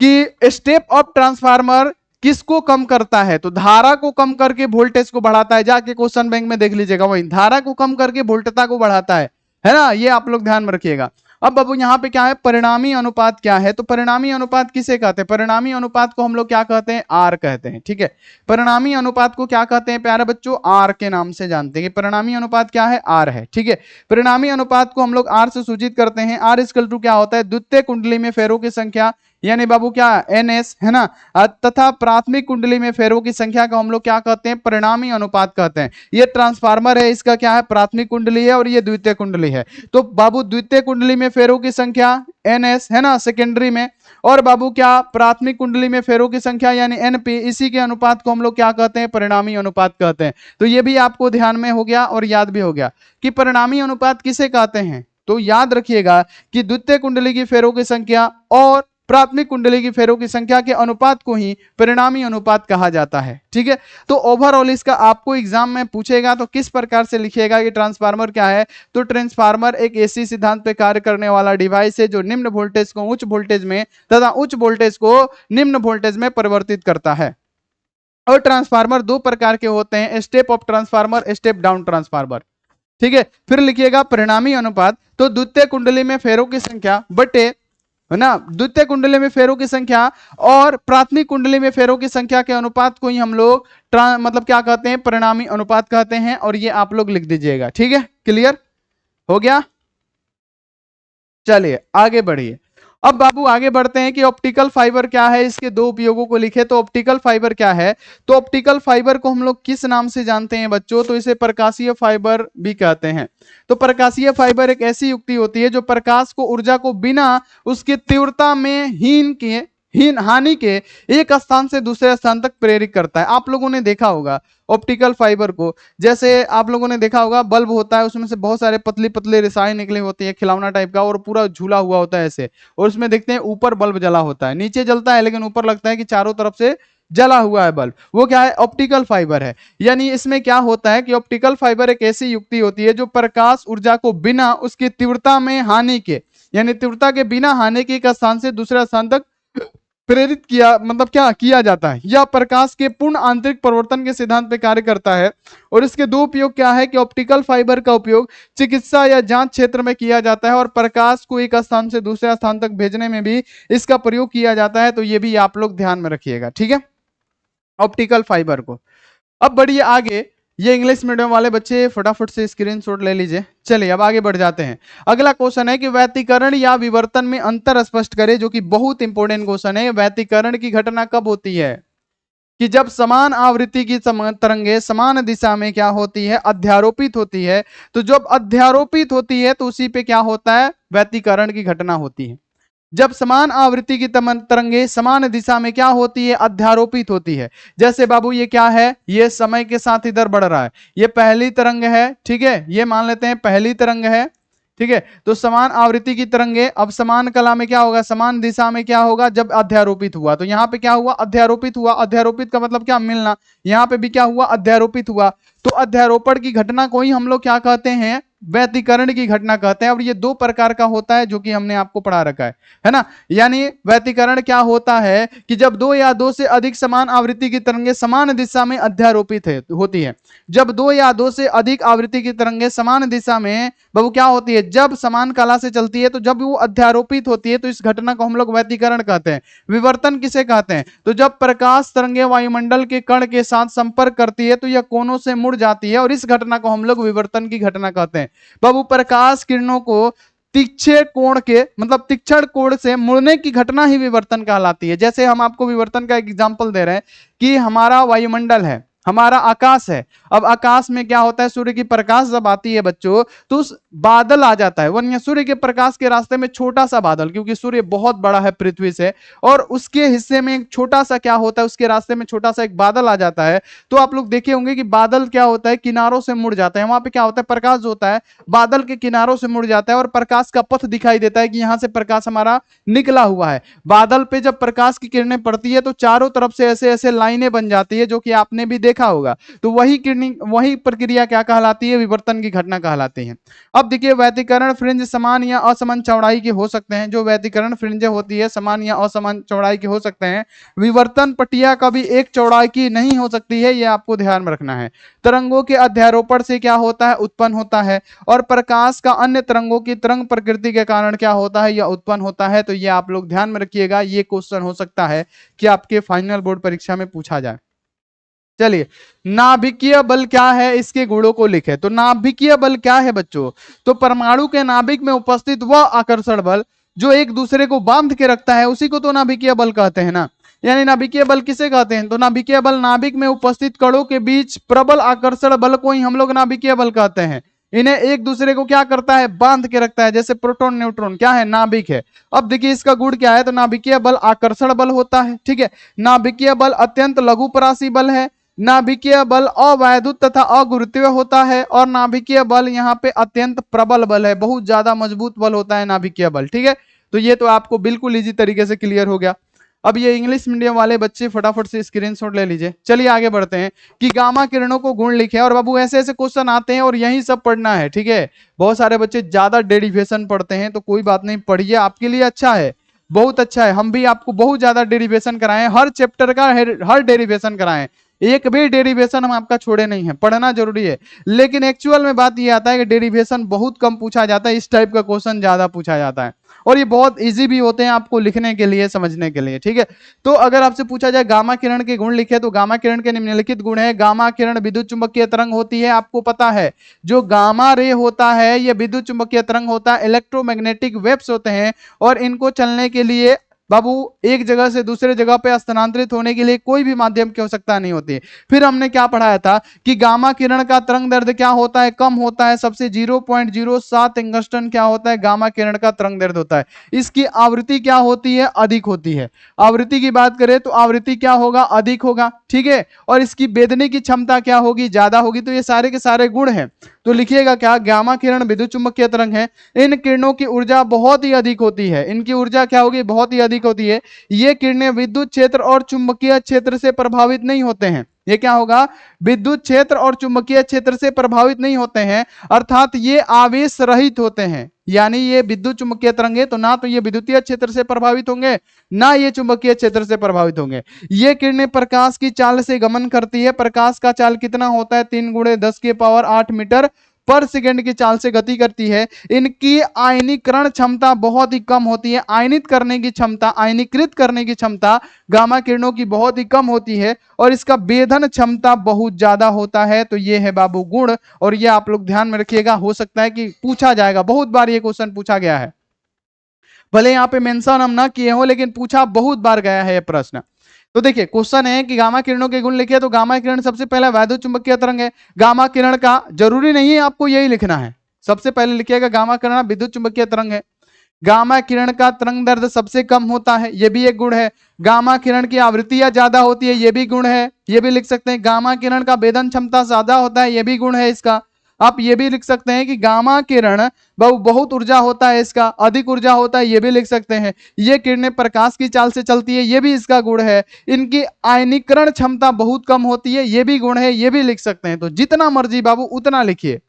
Speaker 1: कि स्टेप अप ट्रांसफार्मर किसको कम करता है, तो धारा को कम करके वोल्टेज को बढ़ाता है। जाके क्वेश्चन बैंक में देख लीजिएगा, वही धारा को कम करके वोल्टता को बढ़ाता है ना, ये आप लोग ध्यान में रखिएगा। अब बाबू यहाँ पे क्या है, परिणामी अनुपात क्या है, तो परिणामी अनुपात किसे कहते हैं, परिणामी अनुपात को हम लोग क्या कहते हैं, आर कहते हैं। ठीक है, परिणामी अनुपात को क्या कहते हैं प्यारे बच्चों, आर के नाम से जानते हैं कि परिणामी अनुपात क्या है, आर है। ठीक है, परिणामी अनुपात को हम लोग आर से सूचित करते हैं। आर इक्वल टू क्या होता है, द्वितीय कुंडली में फेरों की संख्या, यानी बाबू क्या NS है ना, तथा प्राथमिक कुंडली में फेरों की संख्या को हम लोग क्या कहते हैं, परिणामी अनुपात कहते हैं। ये ट्रांसफार्मर है, इसका क्या है, प्राथमिक कुंडली है और ये द्वितीय कुंडली है। तो बाबू द्वितीय कुंडली में फेरों की संख्या NS है ना सेकेंडरी में, और बाबू क्या प्राथमिक कुंडली में फेरों की संख्या यानी NP, इसी के अनुपात को हम लोग क्या कहते हैं, परिणामी अनुपात कहते हैं। तो ये भी आपको ध्यान में हो गया और याद भी हो गया कि परिणामी अनुपात किसे कहते हैं। तो याद रखिएगा कि द्वितीय कुंडली की फेरों की संख्या और प्राथमिक कुंडली की फेरों की संख्या के अनुपात को ही परिणामी अनुपात कहा जाता है। ठीक है, तो ओवरऑल इसका आपको एग्जाम में पूछेगा तो किस प्रकार से लिखिएगा कि ट्रांसफार्मर क्या है, तो ट्रांसफार्मर एक ऐसी सिद्धांत पे कार्य करने वाला डिवाइस है जो निम्न वोल्टेज को उच्च वोल्टेज में तथा उच्च वोल्टेज को निम्न वोल्टेज में परिवर्तित करता है। और ट्रांसफार्मर दो प्रकार के होते हैं, step up transformer, step down transformer. ठीक है, फिर लिखिएगा परिणामी अनुपात, तो द्वितीय कुंडली में फेरों की संख्या बटे है ना, द्वितीय कुंडली में फेरों की संख्या और प्राथमिक कुंडली में फेरों की संख्या के अनुपात को ही हम लोग मतलब क्या कहते हैं, परिणामी अनुपात कहते हैं। और ये आप लोग लिख दीजिएगा। ठीक है, क्लियर हो गया। चलिए आगे बढ़िए। अब बाबू आगे बढ़ते हैं कि ऑप्टिकल फाइबर क्या है, इसके दो उपयोगों को लिखे। तो ऑप्टिकल फाइबर क्या है, तो ऑप्टिकल फाइबर को हम लोग किस नाम से जानते हैं बच्चों, तो इसे प्रकाशीय फाइबर भी कहते हैं। तो प्रकाशीय फाइबर एक ऐसी युक्ति होती है जो प्रकाश को ऊर्जा को बिना उसकी तीव्रता में हानि के एक स्थान से दूसरे स्थान तक प्रेरित करता है। आप लोगों ने देखा होगा ऑप्टिकल फाइबर को, जैसे आप लोगों ने देखा होगा बल्ब होता है, उसमें से बहुत सारे पतली पतले रिसाएं निकले होते हैं, खिलौना टाइप का, और पूरा झूला हुआ होता है ऐसे, और उसमें देखते हैं ऊपर बल्ब जला होता है, नीचे जलता है लेकिन ऊपर लगता है कि चारों तरफ से जला हुआ है बल्ब। वो क्या है, ऑप्टिकल फाइबर है। यानी इसमें क्या होता है कि ऑप्टिकल फाइबर एक ऐसी युक्ति होती है जो प्रकाश ऊर्जा को बिना उसकी तीव्रता में हानि के, यानी तीव्रता के बिना हानि के एक स्थान से दूसरे स्थान तक प्रेरित किया, मतलब क्या किया जाता है, यह प्रकाश के पूर्ण आंतरिक परिवर्तन के सिद्धांत पे कार्य करता है। और इसके दो उपयोग क्या है कि ऑप्टिकल फाइबर का उपयोग चिकित्सा या जांच क्षेत्र में किया जाता है और प्रकाश को एक स्थान से दूसरे स्थान तक भेजने में भी इसका प्रयोग किया जाता है। तो ये भी आप लोग ध्यान में रखिएगा। ठीक है, ऑप्टिकल फाइबर को। अब बढ़िए आगे, ये इंग्लिश मीडियम वाले बच्चे फटाफट से स्क्रीनशॉट ले लीजिए। चलिए अब आगे बढ़ जाते हैं। अगला क्वेश्चन है कि व्यतिकरण या विवर्तन में अंतर स्पष्ट करें, जो कि बहुत इंपॉर्टेंट क्वेश्चन है। व्यतिकरण की घटना कब होती है, कि जब समान आवृत्ति की तरंगे समान दिशा में क्या होती है, अध्यारोपित होती है। तो जब अध्यारोपित होती है तो उसी पे क्या होता है, व्यतिकरण की घटना होती है। जब समान आवृत्ति की तरंगे समान दिशा में क्या होती है, अध्यारोपित होती है। जैसे बाबू ये क्या है, ये समय के साथ इधर बढ़ रहा है, ये पहली तरंग है। ठीक है, ये मान लेते हैं पहली तरंग है, ठीक है। तो समान आवृत्ति की तरंगे अब समान कला में क्या होगा, समान दिशा में क्या होगा, जब अध्यारोपित हुआ। तो यहाँ पे क्या हुआ, अध्यारोपित हुआ। अध्यारोपित का मतलब क्या, मिलना। यहाँ पे भी क्या हुआ, अध्यारोपित हुआ। तो अध्यारोपण की घटना को ही हम लोग क्या कहते हैं, व्यतिकरण की घटना कहते हैं। और ये दो प्रकार का होता है जो कि हमने आपको पढ़ा रखा है ना। यानी व्यतिकरण क्या होता है कि जब दो या दो से अधिक समान आवृत्ति की तरंगे समान दिशा में अध्यारोपित होती है। जब दो या दो से अधिक आवृत्ति की तरंगे समान दिशा में वो क्या होती है, जब समान कला से चलती है, तो जब वो अध्यारोपित होती है तो इस घटना को हम लोग व्यतिकरण कहते हैं। विवर्तन किसे कहते हैं, तो जब प्रकाश तरंगे वायुमंडल के कण के साथ संपर्क करती है तो यह कोनों से मुड़ जाती है और इस घटना को हम लोग विवर्तन की घटना कहते हैं। बाबू प्रकाश किरणों को तीक्ष्ण कोण के मतलब तीक्ष्ण कोण से मुड़ने की घटना ही विवर्तन कहलाती है। जैसे हम आपको विवर्तन का एग्जांपल दे रहे हैं कि हमारा वायुमंडल है, हमारा आकाश है। अब आकाश में क्या होता है, सूर्य की प्रकाश जब आती है बच्चों तो उस बादल आ जाता है, वरना सूर्य के प्रकाश के रास्ते में छोटा सा बादल, क्योंकि सूर्य बहुत बड़ा है पृथ्वी से, और उसके हिस्से में एक छोटा सा क्या होता है, उसके रास्ते में छोटा सा एक बादल आ जाता है। तो आप लोग देखे होंगे कि बादल क्या होता है, किनारों से मुड़ जाता है। वहां पे क्या होता है, प्रकाश जो होता है बादल के किनारों से मुड़ जाता है और प्रकाश का पथ दिखाई देता है कि यहां से प्रकाश हमारा निकला हुआ है। बादल पे जब प्रकाश की किरणें पड़ती है तो चारों तरफ से ऐसे ऐसे लाइनें बन जाती है, जो कि आपने भी देखा होगा। तो वही प्रक्रिया क्या कहलाती है, विवर्तन की घटना कहलाती है। अब देखिए, व्यतिकरण फ्रिंज समान या असमान चौड़ाई के हो सकते हैं। जो व्यतिकरण फ्रिंज होती है समान या असमान चौड़ाई के हो सकते हैं। विवर्तन पट्टिया कभी एक चौड़ाई की नहीं हो सकती है, यह आपको ध्यान में रखना है। तरंगों के अध्यारोपण से क्या होता है, उत्पन्न होता है। और प्रकाश का अन्य तरंगों की तरंग प्रकृति के कारण क्या होता है, यह उत्पन्न होता है। तो ये आप लोग ध्यान में रखिएगा, ये क्वेश्चन हो सकता है कि आपके फाइनल बोर्ड परीक्षा में पूछा जाए। चलिए, नाभिकीय बल क्या है, इसके गुणों को लिखे। तो नाभिकीय बल क्या है बच्चों, तो परमाणु के नाभिक में उपस्थित वह आकर्षण बल जो एक दूसरे को बांध के रखता है, उसी को तो नाभिकीय बल कहते हैं ना। यानी नाभिकीय बल किसे कहते हैं, तो नाभिकीय बल नाभिक में उपस्थित कणों के बीच प्रबल आकर्षण बल को ही हम लोग नाभिकीय बल कहते हैं। इन्हें एक दूसरे को क्या करता है, बांध के रखता है। जैसे प्रोटॉन न्यूट्रॉन क्या है, नाभिक है। अब देखिए इसका गुण क्या है, तो नाभिकीय बल आकर्षण बल होता है। ठीक है, नाभिकीय बल अत्यंत लघु परासी बल है। नाभिकीय बल अवैद्युत तथा अगुरुत्वीय होता है। और नाभिकीय बल यहाँ पे अत्यंत प्रबल बल है, बहुत ज्यादा मजबूत बल होता है नाभिकीय बल। ठीक है, तो ये तो आपको बिल्कुल इजी तरीके से क्लियर हो गया। अब ये इंग्लिश मीडियम वाले बच्चे फटाफट से स्क्रीनशॉट ले लीजिए। चलिए आगे बढ़ते हैं कि गामा किरणों को गुण लिखे। और बाबू ऐसे ऐसे क्वेश्चन आते हैं और यही सब पढ़ना है। ठीक है, बहुत सारे बच्चे ज्यादा डेरिवेशन पढ़ते हैं, तो कोई बात नहीं, पढ़िए, आपके लिए अच्छा है, बहुत अच्छा है। हम भी आपको बहुत ज्यादा डेरिवेशन कराएं, हर चैप्टर का हर डेरिवेशन कराएं, एक भी डेरिवेशन हम आपका छोड़े नहीं है, पढ़ना जरूरी है। लेकिन एक्चुअल में बात ये आता है कि डेरिवेशन बहुत कम पूछा जाता है, इस टाइप का क्वेश्चन ज्यादा पूछा जाता है। और ये बहुत इजी भी होते हैं आपको लिखने के लिए, समझने के लिए। ठीक है, तो अगर आपसे पूछा जाए गामा किरण के गुण लिखे, तो गामा किरण के निम्नलिखित गुण है। गामा किरण विद्युत चुंबकीय तरंग होती है। आपको पता है जो गामा रे होता है ये विद्युत चुंबकीय तरंग होता है, इलेक्ट्रोमैग्नेटिक वेव्स होते हैं। और इनको चलने के लिए बाबू एक जगह से दूसरे जगह पे स्थानांतरित होने के लिए कोई भी माध्यम की आवश्यकता नहीं होती है। फिर हमने क्या पढ़ाया था कि गामा किरण का तरंग दैर्ध्य क्या होता है, कम होता है। सबसे 0.07 एंगस्ट्रॉन क्या होता है, गामा किरण का तरंग दैर्ध्य होता है। इसकी आवृत्ति क्या होती है, अधिक होती है। आवृत्ति की बात करें तो आवृत्ति क्या होगा, अधिक होगा। ठीक है, और इसकी भेदने की क्षमता क्या होगी, ज्यादा होगी। तो ये सारे के सारे गुण हैं। तो लिखिएगा क्या, गामा किरण विद्युत चुंबकीय तरंग है। इन किरणों की ऊर्जा बहुत ही अधिक होती है। इनकी ऊर्जा क्या होगी, बहुत ही अधिक होती है। ये किरणें विद्युत क्षेत्र और चुंबकीय क्षेत्र से प्रभावित नहीं होते हैं। ये क्या होगा, विद्युत क्षेत्र और चुंबकीय क्षेत्र से प्रभावित नहीं होते हैं, अर्थात ये आवेश रहित होते हैं। यानी ये विद्युत चुंबकीय तरंगे, तो ना तो ये विद्युतीय क्षेत्र से प्रभावित होंगे, ना ये चुंबकीय क्षेत्र से प्रभावित होंगे। ये किरणें प्रकाश की चाल से गमन करती है। प्रकाश का चाल कितना होता है, 3 × 10⁸ मीटर पर सेकंड की चाल से गति करती है। इनकी आयनीकरण क्षमता बहुत ही कम होती है। आयनित करने की क्षमता, आयनीकृत करने की क्षमता गामा किरणों की बहुत ही कम होती है। और इसका भेदन क्षमता बहुत ज्यादा होता है। तो ये है बाबू गुण, और ये आप लोग ध्यान में रखिएगा, हो सकता है कि पूछा जाएगा, बहुत बार ये क्वेश्चन पूछा गया है। भले यहाँ पे मेंशन हम ना किए हो, लेकिन पूछा बहुत बार गया है ये प्रश्न। तो देखिए क्वेश्चन है कि गामा किरणों के गुण लिखिए। तो गामा किरण सबसे पहला वैद्युत चुंबकीय तरंग है। गामा किरण का जरूरी नहीं है आपको यही लिखना है, सबसे पहले लिखिएगा गामा किरण विद्युत चुंबकीय तरंग है। गामा किरण का तरंग दैर्ध्य सबसे कम होता है, यह भी एक गुण है। गामा किरण की आवृत्तियां ज्यादा होती है, यह भी गुण है, यह भी लिख सकते हैं। गामा किरण का भेदन क्षमता ज्यादा होता है, यह भी गुण है इसका। आप ये भी लिख सकते हैं कि गामा किरण बहुत ऊर्जा होता है, इसका अधिक ऊर्जा होता है, ये भी लिख सकते हैं। ये किरणें प्रकाश की चाल से चलती है, ये भी इसका गुण है। इनकी आयनीकरण क्षमता बहुत कम होती है, ये भी गुण है, ये भी लिख सकते हैं। तो जितना मर्जी बाबू उतना लिखिए,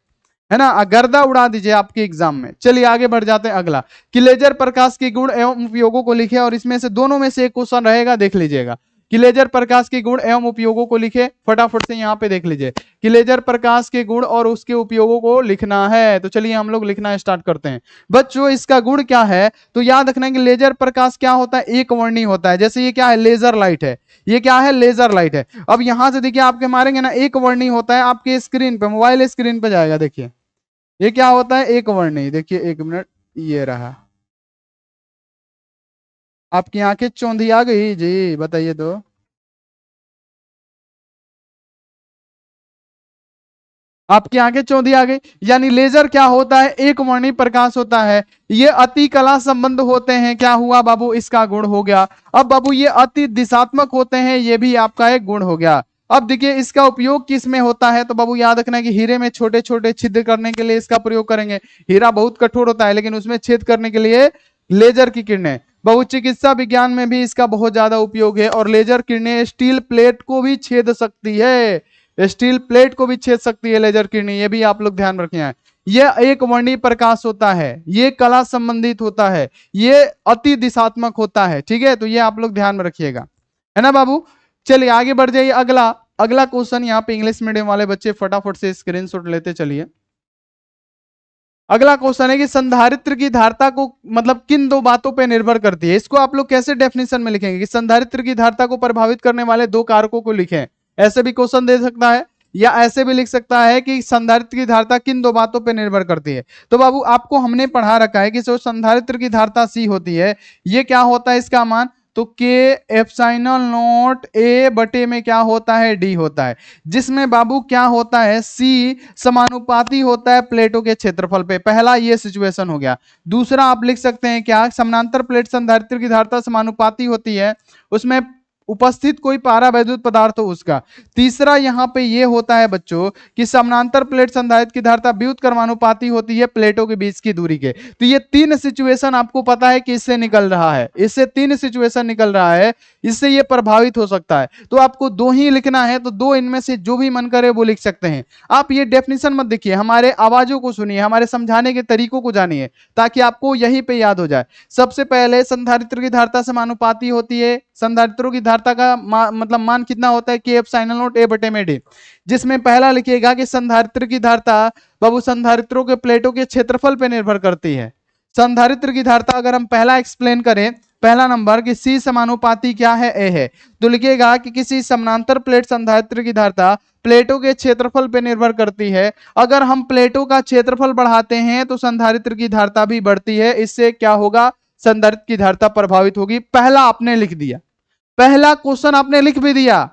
Speaker 1: है ना, गर्दा उड़ा दीजिए आपके एग्जाम में। चलिए आगे बढ़ जाते हैं अगला, कि लेजर प्रकाश के गुण एवं उपयोगों को लिखे, और इसमें से दोनों में से एक क्वेश्चन रहेगा, देख लीजिएगा। कि लेजर प्रकाश के गुण एवं उपयोगों को लिखे, फटाफट से यहाँ पे देख लीजिए कि लेजर प्रकाश के गुण और उसके उपयोगों को लिखना है। तो चलिए हम लोग लिखना स्टार्ट करते हैं। बच्चों इसका गुण क्या है, तो याद रखना कि लेजर प्रकाश क्या होता है, एक वर्णी होता है। जैसे ये क्या है, लेजर लाइट है, ये क्या है, लेजर लाइट है। अब यहां से देखिए आपके मारेंगे ना, एक वर्णी होता है, आपके स्क्रीन पे, मोबाइल स्क्रीन पे जाएगा, देखिए ये क्या होता है, एक वर्णी। देखिए एक मिनट, ये रहा, आपकी आंखें चौंधी आ गई जी, बताइए तो। आपकी आंखें चौंधी आ गई, यानी लेजर क्या होता है, एक वर्णी प्रकाश होता है। ये अति कला संबंध होते हैं, क्या हुआ बाबू, इसका गुण हो गया। अब बाबू ये अति दिशात्मक होते हैं, ये भी आपका एक गुण हो गया। अब देखिए इसका उपयोग किस में होता है, तो बाबू याद रखना है कि हीरे में छोटे छोटे छिद्र करने के लिए इसका प्रयोग करेंगे। हीरा बहुत कठोर होता है, लेकिन उसमें छेद करने के लिए लेजर की किरणें। बहु चिकित्सा विज्ञान में भी इसका बहुत ज्यादा उपयोग है, और लेजर किरणें स्टील प्लेट को भी छेद सकती है, स्टील प्लेट को भी छेद सकती है लेजर किरणें, ये भी आप लोग ध्यान रखें। ये एक वर्णी प्रकाश होता है, ये कला संबंधित होता है, ये अति दिशात्मक होता है, ठीक है। तो ये आप लोग ध्यान में रखिएगा, है ना बाबू। चलिए आगे बढ़ जाइए, अगला अगला क्वेश्चन यहाँ पे इंग्लिश मीडियम वाले बच्चे फटाफट से स्क्रीनशॉट लेते चलिए। अगला क्वेश्चन है कि संधारित्र की धारिता को मतलब किन दो बातों पर निर्भर करती है। इसको आप लोग कैसे डेफिनेशन में लिखेंगे कि संधारित्र की धारिता को प्रभावित करने वाले दो कारकों को लिखें। ऐसे भी क्वेश्चन दे सकता है, या ऐसे भी लिख सकता है कि संधारित्र की धारिता किन दो बातों पर निर्भर करती है। तो बाबू आपको हमने पढ़ा रखा है कि जो संधारित्र की धारिता सी होती है, ये क्या होता है इसका मान, तो के एप्सिलॉन नॉट ए बटे में क्या होता है, डी होता है। जिसमें बाबू क्या होता है, सी समानुपाती होता है प्लेटों के क्षेत्रफल पे। पहला ये सिचुएशन हो गया। दूसरा आप लिख सकते हैं क्या, समानांतर प्लेट संधारित्र की धारिता समानुपाती होती है, उसमें उपस्थित कोई पारा वैद्युत पदार्थ हो उसका। तीसरा यहां पे ये होता है बच्चों कि समानांतर प्लेट संधारित्र की धारिता व्युत्क्रमानुपाती होती है प्लेटों के बीच की दूरी के। तो ये तीन सिचुएशन आपको पता है कि इससे निकल रहा है, इससे तीन सिचुएशन निकल रहा है, इससे ये प्रभावित हो सकता है। तो आपको दो ही लिखना है, तो दो इनमें से जो भी मन करे वो लिख सकते हैं। आप ये डेफिनेशन मत देखिए, हमारे आवाजों को सुनिए, हमारे समझाने के तरीकों को जानिए, ताकि आपको यहीं पे याद हो जाए। सबसे पहले संधारित्र की धारिता समानुपाती होती है, संधारित्रों की धारिता का मतलब मान कितना होता है, के एप्सिलॉन नॉट ए बटे में डी। जिसमें पहला लिखिएगा कि संधारित्र की धारिता बाबू संधारित्रों के प्लेटों के क्षेत्रफल पर निर्भर करती है। संधारित्र की धारिता अगर हम पहला एक्सप्लेन करें, पहला नंबर कि सी समानुपाती क्या है, ए है, तो लिखिएगा कि किसी समानांतर प्लेट संधारित्र की धारिता प्लेटों के क्षेत्रफल पर निर्भर करती है। अगर हम प्लेटों का क्षेत्रफल बढ़ाते हैं तो संधारित्र की धारिता भी बढ़ती है, इससे क्या होगा, संधारित्र की धारिता प्रभावित होगी। पहला आपने लिख दिया, पहला क्वेश्चन आपने लिख भी दिया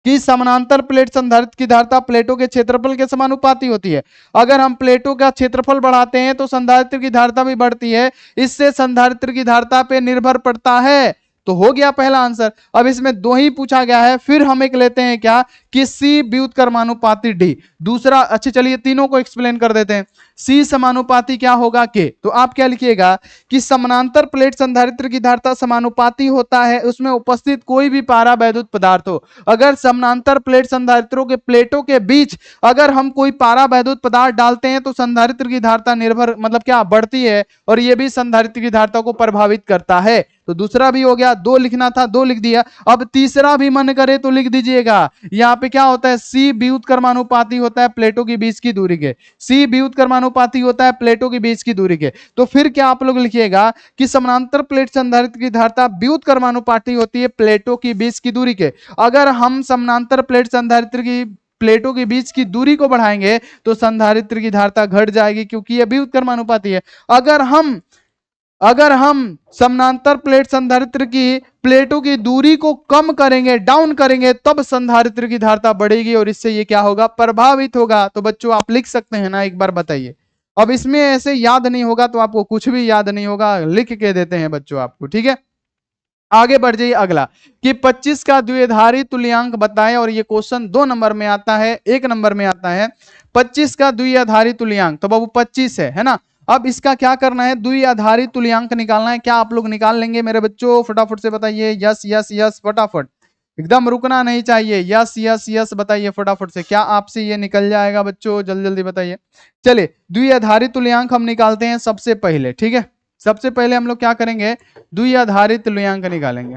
Speaker 1: कि समानांतर प्लेट संधारित्र की धारिता प्लेटों के क्षेत्रफल के समानुपाती होती है। अगर हम प्लेटों का क्षेत्रफल बढ़ाते हैं तो संधारित्र की धारिता भी बढ़ती है, इससे संधारित्र की धारिता पे निर्भर पड़ता है। तो हो गया पहला आंसर। अब इसमें दो ही पूछा गया है, फिर हम एक लेते हैं क्या कि सी व्युत्क्रमानुपाती डी। दूसरा, अच्छे चलिए तीनों को एक्सप्लेन कर देते हैं। सी समानुपाती क्या होगा, के। तो आप क्या लिखिएगा कि समानांतर प्लेट संधारित्र की धारिता समानुपाती होता है उसमें उपस्थित कोई भी पारा वैद्युत पदार्थ हो। अगर समानांतर प्लेट संधारित्रों के प्लेटों के बीच अगर हम कोई पारा वैद्युत पदार्थ डालते हैं तो संधारित्र की धारिता निर्भर मतलब क्या बढ़ती है, और यह भी संधारित्र की धारिता को प्रभावित करता है। तो दूसरा भी हो गया, दो लिखना था, दो लिख दिया। अब तीसरा भी मन करे तो लिख दीजिएगा। यहां पे क्या होता है, सी व्युत्क्रमानुपाती होता है प्लेटों के बीच की दूरी के, सी व्युत्क्रमानुपाती होता है प्लेटों के बीच की दूरी के। तो फिर क्या आप लोग लिखिएगा कि समानांतर प्लेट संधारित्र की धारिता व्युत्क्रमानुपाती होती है प्लेटों के बीच की दूरी के। अगर हम समानांतर प्लेट संधारित्र की प्लेटों के बीच की दूरी को बढ़ाएंगे तो संधारित्र की धारिता घट जाएगी, क्योंकि यह व्युत्क्रमानुपाती है। अगर हम समानांतर प्लेट संधारित्र की प्लेटों की दूरी को कम करेंगे, डाउन करेंगे, तब संधारित्र की धारिता बढ़ेगी, और इससे ये क्या होगा, प्रभावित होगा। तो बच्चों आप लिख सकते हैं ना, एक बार बताइए। अब इसमें ऐसे याद नहीं होगा तो आपको कुछ भी याद नहीं होगा, लिख के देते हैं बच्चों आपको, ठीक है। आगे बढ़ जाइए अगला कि 25 का द्विधारी तुल्यांक बताएं, और ये क्वेश्चन 2 नंबर में आता है, 1 नंबर में आता है। 25 का द्विआधारी तुल्यांक, तो बाबू 25 है ना। अब इसका क्या करना है, द्विआधारी तुल्यांक निकालना है। क्या आप लोग निकाल लेंगे मेरे बच्चों? फटाफट से बताइए, यस यस यस, फटाफट, एकदम रुकना नहीं चाहिए, यस यस यस बताइए फटाफट से, क्या आपसे ये निकल जाएगा बच्चों? जल्दी जल्दी बताइए। चलिए द्विआधारी तुल्यांक हम निकालते हैं सबसे पहले, ठीक है। सबसे पहले हम लोग क्या करेंगे, द्विआधारी तुल्यांक निकालेंगे।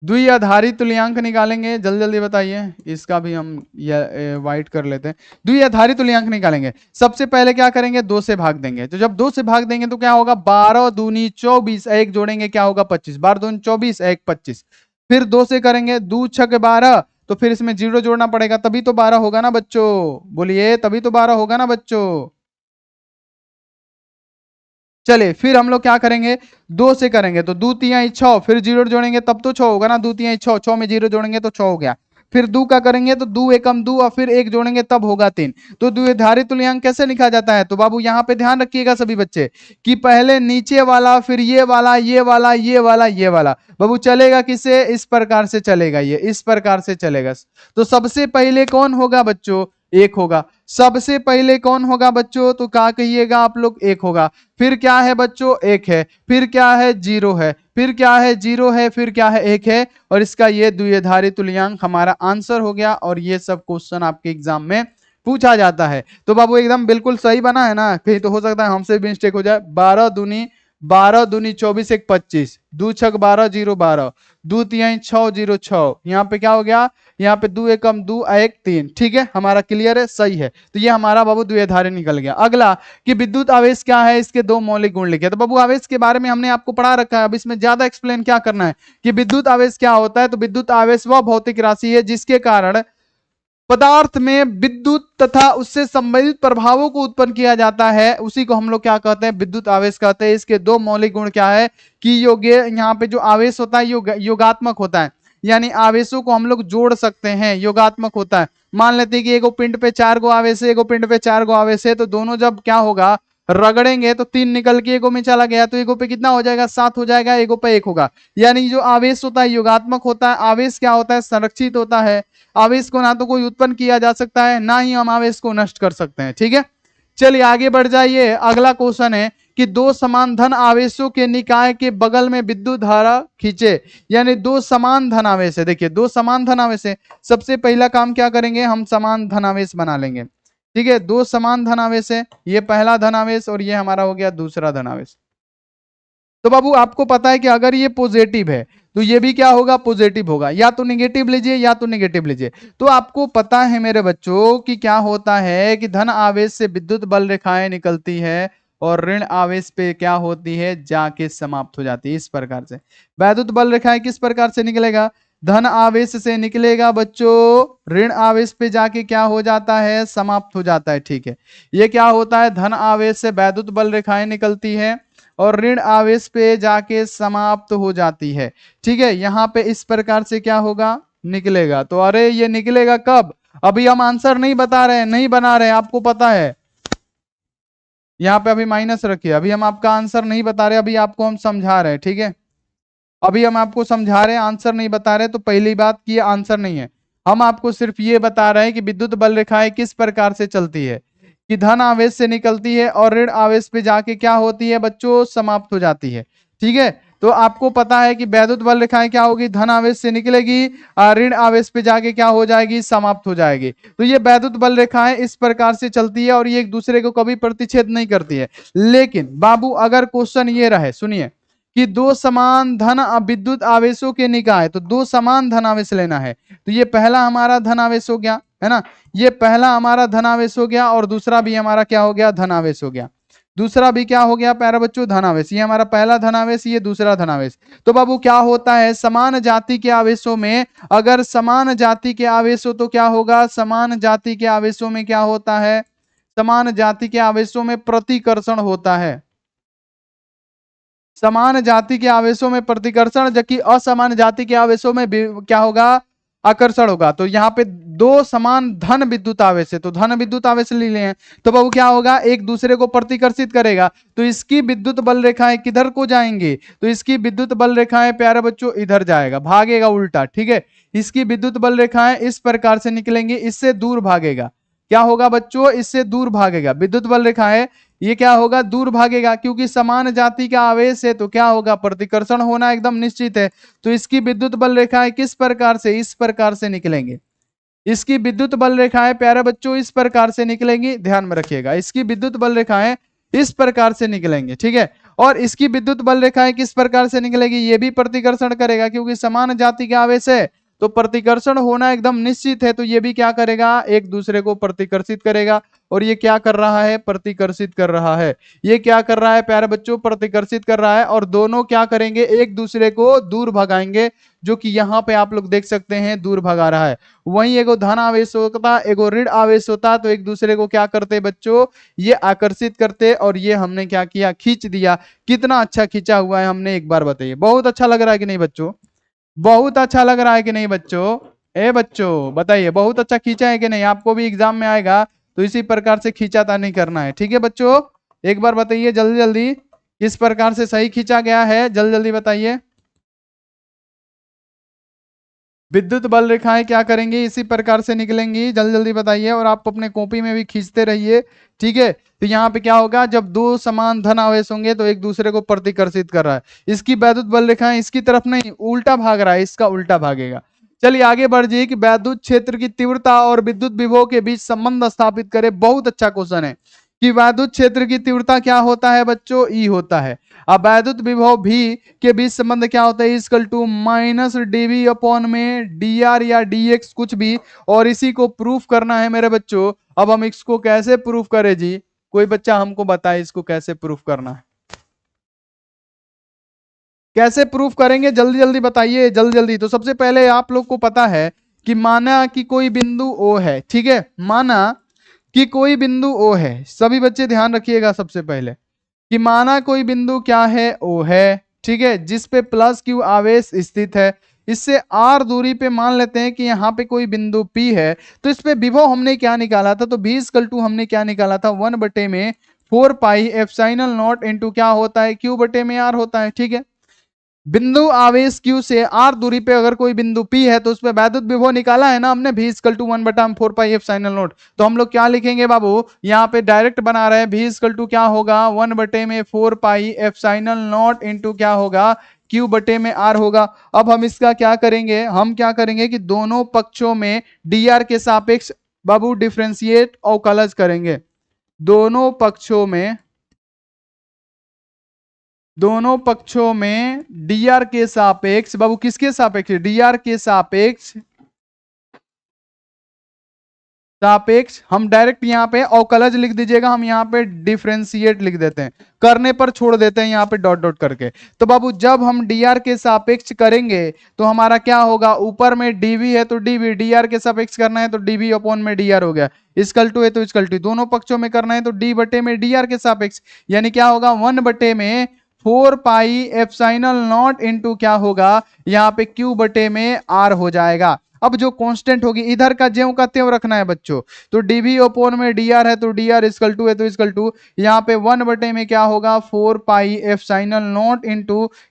Speaker 1: द्विआधारी तुल्यांक निकालेंगे, जल्दी जल्दी बताइए। इसका भी हम वाइट कर लेते हैं। द्विआधारी तुल्यांक निकालेंगे, सबसे पहले क्या करेंगे, 2 से भाग देंगे। तो जब 2 से भाग देंगे तो क्या होगा, 12 दूनी 24, एक जोड़ेंगे क्या होगा, 25, 12 दूनी 24, एक 25। फिर 2 से करेंगे, 2 छक 12, तो फिर इसमें 0 जोड़ना पड़ेगा, तभी तो 12 होगा ना बच्चों, बोलिए, तभी तो 12 होगा ना बच्चों। चलिए फिर हम लोग क्या करेंगे, 2 से करेंगे तो 2 तिहाई 6, फिर 0 जोड़ेंगे तब तो 6 होगा ना, 2 तिहाई 6, 6 में 0 जोड़ेंगे तो 6 हो गया। फिर 2 का करेंगे तो 2 एकम 2 और फिर 1 जोड़ेंगे तब होगा 3। तो द्विआधारी तुल्यांक कैसे लिखा जाता है, तो बाबू यहाँ पे ध्यान रखिएगा सभी बच्चे कि पहले नीचे वाला, फिर ये वाला, ये वाला, ये वाला, ये वाला। बाबू चलेगा किसे, इस प्रकार से चलेगा, ये इस प्रकार से चलेगा। तो सबसे पहले कौन होगा बच्चों, 1 होगा। सबसे पहले कौन होगा बच्चों, तो क्या कहिएगा आप लोग, 1 होगा। फिर क्या है बच्चों, 1 है। फिर क्या है, 0 है। फिर क्या है, 0 है। फिर क्या है, 1 है। और इसका ये द्विआधारी तुल्यांक हमारा आंसर हो गया। और ये सब क्वेश्चन आपके एग्जाम में पूछा जाता है। तो बाबू एकदम बिल्कुल सही बना है ना, कहीं तो हो सकता है हमसे भी मिस्टेक हो जाए। 12 दूनी 24, एक 25, 2 छक 12, 0 12, 2 तिहाई 6, 0 6। यहाँ पे क्या हो गया, यहाँ पे 2 एकम 2, एक 3। ठीक है, हमारा क्लियर है, सही है। तो ये हमारा बाबू द्विआधारी निकल गया। अगला कि विद्युत आवेश क्या है, इसके 2 मौलिक गुण लिखे। तो बाबू आवेश के बारे में हमने आपको पढ़ा रखा है, अब इसमें ज्यादा एक्सप्लेन क्या करना है कि विद्युत आवेश क्या होता है। तो विद्युत आवेश वह भौतिक राशि है जिसके कारण पदार्थ में विद्युत तथा उससे संबंधित प्रभावों को उत्पन्न किया जाता है, उसी को हम लोग क्या कहते हैं, विद्युत आवेश कहते हैं। इसके 2 मौलिक गुण क्या है कि योग्य, यहाँ पे जो आवेश होता है योगात्मक होता है, यानी आवेशों को हम लोग जोड़ सकते हैं, योगात्मक होता है। मान लेते हैं कि एगो पिंड पे 4 गो आवेश है, एगो पिंड पे 4 गो आवेश है, तो दोनों जब क्या होगा, रगड़ेंगे तो 3 निकल के एगो में चला गया, तो एगो पे कितना हो जाएगा, 7 हो जाएगा, एगो पे 1 होगा। यानी जो आवेश होता है योगात्मक होता है। आवेश क्या होता है, संरक्षित होता है। आवेश को ना तो कोई उत्पन्न किया जा सकता है, ना ही हम आवेश को नष्ट कर सकते हैं। ठीक है, चलिए आगे बढ़ जाइए। अगला क्वेश्चन है कि 2 समान धन आवेशों के निकाय के बगल में विद्युत धारा खींचे, यानी 2 समान धन आवेश है। देखिए 2 समान धन आवेश है, सबसे पहला काम क्या करेंगे, हम समान धन आवेश बना लेंगे। ठीक है, 2 समान धन आवेश है, ये पहला धन आवेश और ये हमारा हो गया दूसरा धन आवेश। तो बाबू आपको पता है कि अगर ये पॉजिटिव है तो ये भी क्या होगा, पॉजिटिव होगा। या तो निगेटिव लीजिए या तो निगेटिव लीजिए। तो आपको पता है मेरे बच्चों कि क्या होता है कि धन आवेश से विद्युत बल रेखाएं निकलती है और ऋण आवेश पे क्या होती है, जाके समाप्त हो जाती है। इस प्रकार से वैद्युत बल रेखाएं किस प्रकार से निकलेगा, धन आवेश से निकलेगा बच्चों, ऋण आवेश पे जाके क्या हो जाता है, समाप्त हो जाता है। ठीक है, ये क्या होता है, धन आवेश से वैद्युत बल रेखाएं निकलती है और ऋण आवेश पे जाके समाप्त हो जाती है। ठीक है, यहां पे इस प्रकार से क्या होगा, निकलेगा। तो अरे ये निकलेगा कब, अभी हम आंसर नहीं बता रहे हैं, नहीं बना रहे हैं, आपको पता है। यहाँ पे अभी माइनस रखिए, अभी हम आपका आंसर नहीं बता रहे, अभी आपको हम समझा रहे हैं। ठीक है, अभी हम आपको समझा रहे हैं, आंसर नहीं बता रहे। तो पहली बात की आंसर नहीं है, हम आपको सिर्फ ये बता रहे हैं कि विद्युत बल रेखाएं किस प्रकार से चलती है, कि धन आवेश से निकलती है और ऋण आवेश पे जाके क्या होती है बच्चों, समाप्त हो जाती है। ठीक है, तो आपको पता है कि वैद्युत बल रेखाएं क्या होगी, धन आवेश से निकलेगी, ऋण आवेश पे जाके क्या हो जाएगी, समाप्त हो जाएगी। तो ये वैद्युत बल रेखाएं इस प्रकार से चलती है और ये एक दूसरे को कभी प्रतिच्छेद नहीं करती है। लेकिन बाबू अगर क्वेश्चन ये रहे, सुनिए, कि 2 समान धन विद्युत आवेशों के निकाय, तो 2 समान धन आवेश लेना है। तो ये पहला हमारा धन आवेश हो गया, है ना, ये पहला हमारा धनावेश हो गया और दूसरा भी हमारा क्या हो गया, धनावेश हो गया। दूसरा भी क्या हो गया प्यारा बच्चों, धनावेश। ये हमारा पहला धनावेश, ये दूसरा धनावेश। तो बाबू क्या होता है, समान जाति के आवेशों में, अगर समान जाति के आवेश हो तो क्या होगा, समान जाति के आवेशों में क्या होता है, समान जाति के आवेशों में प्रतिकर्षण होता है। समान जाति के आवेशों में प्रतिकर्षण, जबकि असमान जाति के आवेशों में क्या होगा, आकर्षण होगा। तो यहाँ पे दो समान धन विद्युत आवेश है, तो धन विद्युत आवेश ले लिए हैं, तो बाबू क्या होगा, एक दूसरे को प्रतिकर्षित करेगा, तो इसकी विद्युत बल रेखाएं किधर को जाएंगे, तो इसकी विद्युत बल रेखाएं प्यारे बच्चों इधर जाएगा, भागेगा उल्टा, ठीक है। इसकी विद्युत बल रेखाएं इस प्रकार से निकलेंगी, इससे दूर भागेगा, क्या होगा बच्चों, इससे दूर भागेगा, विद्युत बल रेखाएं ये क्या होगा, दूर भागेगा, क्योंकि समान जाति का आवेश है तो क्या होगा, प्रतिकर्षण होना एकदम निश्चित है। तो इसकी विद्युत बल रेखाएं किस प्रकार से, इस प्रकार से निकलेंगे, इसकी विद्युत बल रेखाएं प्यारे बच्चों इस प्रकार से निकलेंगी, ध्यान में रखिएगा, इसकी विद्युत बल रेखाएं इस प्रकार से निकलेंगे, ठीक है। और इसकी विद्युत बल रेखाएं किस प्रकार से निकलेगी, ये भी प्रतिकर्षण करेगा, क्योंकि समान जाति का आवेश है तो प्रतिकर्षण होना एकदम निश्चित है, तो ये भी क्या करेगा, एक दूसरे को प्रतिकर्षित करेगा। और ये क्या कर रहा है, प्रतिकर्षित कर रहा है, ये क्या कर रहा है प्यारे बच्चों, प्रतिकर्षित कर रहा है, और दोनों क्या करेंगे, एक दूसरे को दूर भगाएंगे, जो कि यहाँ पे आप लोग देख सकते हैं दूर भगा रहा है। वहीं एगो धन आवेश होता, एगो ऋण आवेश होता, तो एक दूसरे को क्या करते बच्चों, ये आकर्षित करते, और ये हमने क्या किया, खींच दिया। कितना अच्छा खींचा हुआ है हमने, एक बार बताइए, बहुत अच्छा लग रहा है कि नहीं बच्चों, बहुत अच्छा लग रहा है कि नहीं बच्चों, ए बच्चों बताइए, बहुत अच्छा खींचा है कि नहीं, आपको भी एग्जाम में आएगा तो इसी प्रकार से खींचातानी करना है, ठीक है बच्चों। एक बार बताइए जल्दी जल्दी, किस प्रकार से सही खींचा गया है, जल्दी जल्दी बताइए। विद्युत बल रेखाएं क्या करेंगी, इसी प्रकार से निकलेंगी, जल्दी जल्दी बताइए, और आप अपने कॉपी में भी खींचते रहिए, ठीक है। तो यहाँ पे क्या होगा, जब दो समान धन आवेश होंगे तो एक दूसरे को प्रतिकर्षित कर रहा है, इसकी वैद्युत बल रेखाएं इसकी तरफ नहीं, उल्टा भाग रहा है, इसका उल्टा भागेगा। चलिए आगे बढ़ जाइए कि वैद्युत क्षेत्र की तीव्रता और विद्युत विभव के बीच संबंध स्थापित करें। बहुत अच्छा क्वेश्चन है कि वैद्युत क्षेत्र की तीव्रता क्या होता है बच्चों, ई होता है। अब वैद्युत विभव भी के बीच संबंध क्या होता है, equal to minus DV upon में डी आर या डी एक्स कुछ भी, और इसी को प्रूफ करना है मेरे बच्चों। अब हम इसको कैसे प्रूफ करें जी, कोई बच्चा हमको बताए इसको कैसे प्रूफ करना है, कैसे प्रूफ करेंगे, जल्दी जल्दी बताइए, जल्दी जल्दी। तो सबसे पहले आप लोग को पता है कि माना कि कोई बिंदु ओ है, ठीक है, माना कि कोई बिंदु ओ है, सभी बच्चे ध्यान रखिएगा सबसे पहले कि माना कोई बिंदु क्या है, ओ है, ठीक है, जिस पे प्लस क्यू आवेश स्थित है। इससे आर दूरी पे मान लेते हैं कि यहाँ पे कोई बिंदु पी है, तो इस पे विभव हमने क्या निकाला था, तो v इक्वल टू हमने क्या निकाला था, 1/4 पाई एप्सिलॉन नॉट क्या होता है, q/r होता है, ठीक है। बिंदु आवेश q से r दूरी पे अगर कोई बिंदु p है तो उस पर वैद्युत विभव निकाला है ना हमने, v equal to 1/4 pi epsilon naught. तो हम लोग क्या लिखेंगे बाबू, यहाँ पे डायरेक्ट बना रहे हैं, v इक्वल टू क्या होगा, 1/4 पाई एप्सिलॉन नॉट क्या होगा, q/r होगा। अब हम इसका क्या करेंगे, हम क्या करेंगे कि दोनों पक्षों में dr के सापेक्ष बाबू डिफ्रेंशिएट और कलज करेंगे, दोनों पक्षों में, दोनों पक्षों में dr के सापेक्ष, बाबू किसके सापेक्ष, dr के सापेक्ष, सापेक्ष हम डायरेक्ट यहाँ पे अवकलज लिख दीजिएगा, हम यहाँ पे डिफरेंशिएट लिख देते हैं, करने पर छोड़ देते हैं यहाँ पे डॉट डॉट करके। तो बाबू जब हम dr के सापेक्ष करेंगे तो हमारा क्या होगा, ऊपर में dv है तो dv, dr के सापेक्ष करना है तो dv अपॉन में dr हो गया, इक्वल टू है तो इक्वल टू, दोनों पक्षों में करना है तो d बटे में dr के सापेक्ष, यानी क्या होगा 1/4 पाई एप्सिलॉन नॉट क्या होगा, यहाँ पे q बटे में r हो जाएगा। अब जो कांस्टेंट होगी इधर का ज्यों का त्यों रखना है बच्चों, तो dv ओपोन में dr है तो dr इक्वल टू है तो इक्वल टू, यहाँ पे 1 में क्या होगा 4 पाई एप्सिलॉन नॉट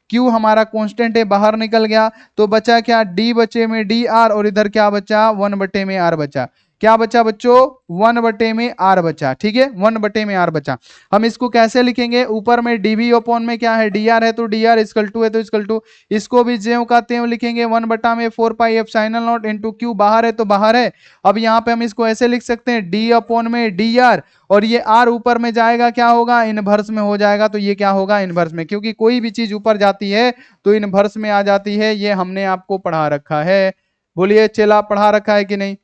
Speaker 1: q हमारा कांस्टेंट है, बाहर निकल गया, तो बचा क्या, d बचे में dr, और इधर क्या बचा 1 में r बचा, क्या बचा बच्चों 1 में r बचा, ठीक है, 1 में r बचा। हम इसको कैसे लिखेंगे, ऊपर में dv ओपोन में क्या है dr है तो dr इक्वल टू है तो इक्वल टू, इसको भी ज्यों का त्यों लिखेंगे 1/4 पाई एप्सिलॉन नॉट q, बाहर है तो बाहर है। अब यहाँ पे हम इसको ऐसे लिख सकते हैं d अपॉन में dr, और ये r ऊपर में जाएगा क्या होगा, इनवर्स में हो जाएगा, तो ये क्या होगा इनवर्स में, क्योंकि कोई भी चीज ऊपर जाती है तो इनवर्स में आ जाती है, ये हमने आपको पढ़ा रखा है। बोलिए चेला पढ़ा रखा है कि नहीं,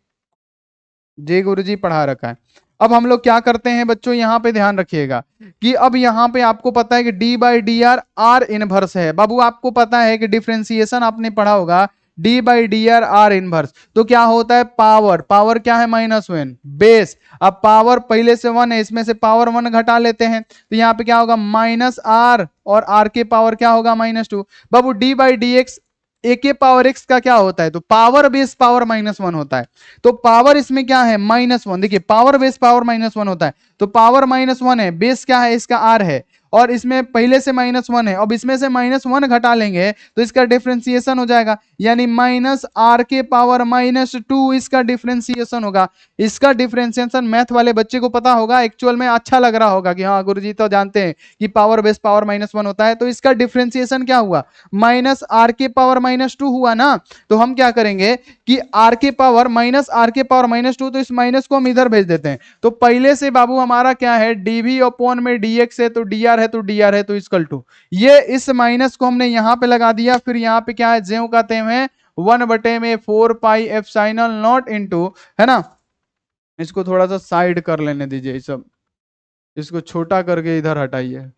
Speaker 1: जी गुरुजी पढ़ा रखा है। अब हम लोग क्या करते हैं बच्चों, यहाँ पे ध्यान रखिएगा कि अब यहाँ पे आपको पता है कि d/dr r इनवर्स है, बाबू आपको पता है कि डिफरेंशिएशन आपने पढ़ा होगा, d/dr r इनवर्स, तो क्या होता है, पावर, पावर क्या है -1, बेस, अब पावर पहले से 1 है, इसमें से पावर 1 घटा लेते हैं, तो यहाँ पे क्या होगा -r, और r के पावर क्या होगा -2। बाबू d/dx ए के पावर एक्स का क्या होता है, तो पावर बेस पावर -1 होता है। तो पावर इसमें क्या है, -1। देखिए पावर बेस पावर -1 होता है, तो पावर -1 है, बेस क्या है इसका आर है, और इसमें पहले से -1 है, अब इसमें से -1 घटा लेंगे तो इसका डिफरेंशिएशन हो जाएगा, यानी -r⁻² इसका डिफरेंशिएशन होगा। इसका डिफरेंशिएशन मैथ वाले बच्चे को पता होगा, एक्चुअल में अच्छा लग रहा होगा कि हाँ गुरुजी तो जानते हैं कि पावर बेस पावर -1 होता है। तो इसका डिफरेंशिएशन क्या हुआ, -r⁻² हुआ ना। तो हम क्या करेंगे कि r⁻−r⁻², तो इस माइनस को हम इधर भेज देते हैं। तो पहले से बाबू हमारा क्या है, dv/dx है, तो dr है, तो dr है, तो इक्वल टू ये इस माइनस को हमने यहां पे लगा दिया, फिर यहां पे क्या है, ज्यों का त्यों है 1/4πε0 इंटू, है ना। इसको थोड़ा सा साइड कर लेने दीजिए, सब इसको छोटा करके इधर हटाइए, है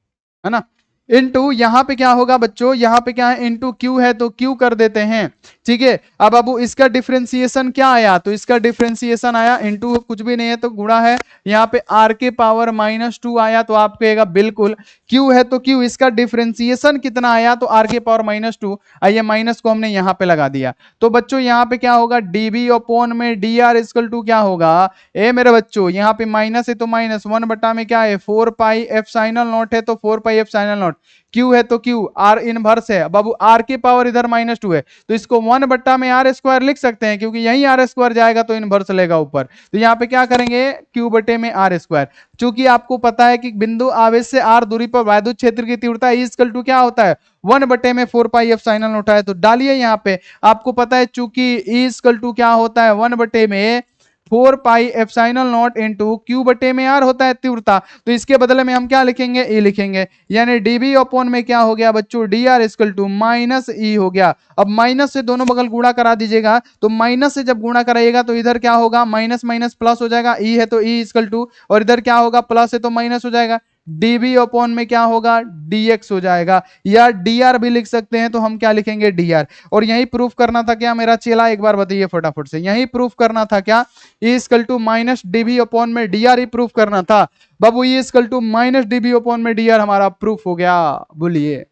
Speaker 1: ना। इनटू यहाँ पे क्या होगा बच्चों, यहाँ पे क्या है, इनटू क्यू है, तो क्यू कर देते हैं, ठीक है। अब बाबू इसका डिफरेंशिएशन क्या आया, तो इसका डिफरेंशिएशन आया, इनटू कुछ भी नहीं है तो गुणा है, यहाँ पे आर के पावर -2 आया, तो आप कहेगा बिल्कुल क्यू है तो क्यू, इसका डिफरेंशिएशन कितना आया, तो आर के पावर -2। आइए माइनस को हमने यहाँ पे लगा दिया, तो बच्चों यहाँ पे क्या होगा, dv/dr इक्वल टू क्या होगा, ए मेरे बच्चों यहाँ पे माइनस है तो -1 बटा में क्या है 4πε0 है, तो 4πε0, क्यू है तो क्यू, आर इनवर्स है, बाबू आर की पावर इधर -2 है, तो इसको 1 बट्टा में r² लिख सकते हैं, क्योंकि यही r² जाएगा तो इनवर्स लेगा ऊपर, तो यहाँ पे क्या करेंगे q बटे में r²। चूंकि आपको पता है कि बिंदु आवेश से r दूरी पर वैद्युत क्षेत्र की तीव्रता E इक्वल टू क्या होता है, 1 बटे में 4πε0 है, तो डालिए यहाँ पे, आपको पता है चूंकि E इक्वल टू क्या होता है 1 बटे में 4πε0 इंटू क्यू बटे में आर होता है तीव्रता, तो इसके बदले में हम क्या लिखेंगे, ई लिखेंगे, यानी dv/ में क्या हो गया बच्चों, dr इक्वल टू -e हो गया। अब माइनस से दोनों बगल गुणा करा दीजिएगा, तो माइनस से जब गुणा कराइएगा तो इधर क्या होगा, माइनस माइनस प्लस हो जाएगा, ई है तो ई इक्वल टू, और इधर क्या होगा, प्लस है तो माइनस हो जाएगा, dv/ में क्या होगा, dx हो जाएगा, या dr भी लिख सकते हैं, तो हम क्या लिखेंगे dr। और यही प्रूफ करना था क्या मेरा चेला, एक बार बताइए फटाफट से, यही प्रूफ करना था क्या, E इक्वल टू -dv/ में dr ही प्रूफ करना था बाबू, E इक्वल टू -dv/ में dr हमारा प्रूफ हो गया, बोलिए।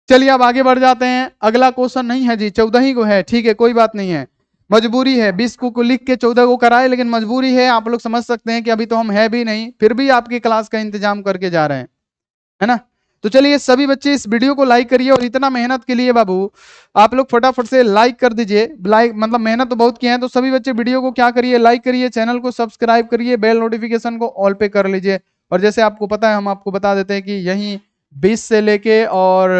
Speaker 1: चलिए अब आगे बढ़ जाते हैं, अगला क्वेश्चन नहीं है जी, 14 ही को है, ठीक है कोई बात नहीं है, मजबूरी है 20 को लिख के 14 को कराए, लेकिन मजबूरी है, आप लोग समझ सकते हैं कि अभी तो हम है भी नहीं, फिर भी आपकी क्लास का इंतजाम करके जा रहे हैं, है ना। तो चलिए सभी बच्चे इस वीडियो को लाइक करिए, और इतना मेहनत के लिए बाबू आप लोग फटाफट से लाइक कर दीजिए, लाइक मतलब मेहनत तो बहुत किए हैं, तो सभी बच्चे वीडियो को क्या करिए, लाइक करिए, चैनल को सब्सक्राइब करिए, बेल नोटिफिकेशन को ऑल पे कर लीजिए। और जैसे आपको पता है, हम आपको बता देते हैं कि यहीं 20 से लेके और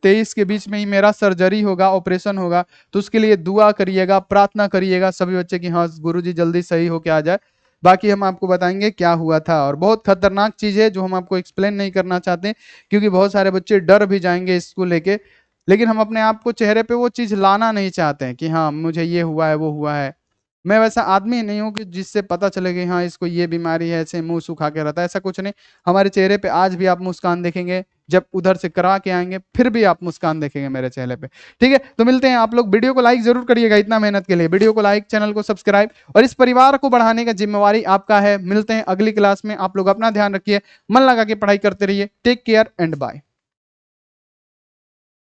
Speaker 1: 23 के बीच में ही मेरा सर्जरी होगा, ऑपरेशन होगा, तो उसके लिए दुआ करिएगा, प्रार्थना करिएगा सभी बच्चे की, हाँ गुरुजी जल्दी सही होके आ जाए। बाकी हम आपको बताएंगे क्या हुआ था, और बहुत खतरनाक चीज है जो हम आपको एक्सप्लेन नहीं करना चाहते, क्योंकि बहुत सारे बच्चे डर भी जाएंगे इसको लेके, लेकिन हम अपने आप को चेहरे पे वो चीज लाना नहीं चाहते हैं कि हाँ मुझे ये हुआ है वो हुआ है। मैं वैसा आदमी नहीं हूँ कि जिससे पता चले कि हाँ इसको ये बीमारी है, ऐसे मुंह सुखा के रहता है, ऐसा कुछ नहीं। हमारे चेहरे पे आज भी आप मुस्कान देखेंगे, जब उधर से करा के आएंगे फिर भी आप मुस्कान देखेंगे मेरे चेहरे पे, ठीक है। तो मिलते हैं, आप लोग वीडियो को लाइक जरूर करिएगा, इतना मेहनत के लिए वीडियो को लाइक, चैनल को सब्सक्राइब, और इस परिवार को बढ़ाने का जिम्मेवारी आपका है। मिलते हैं अगली क्लास में, आप लोग अपना ध्यान रखिए, मन लगा के पढ़ाई करते रहिए, टेक केयर एंड बाय।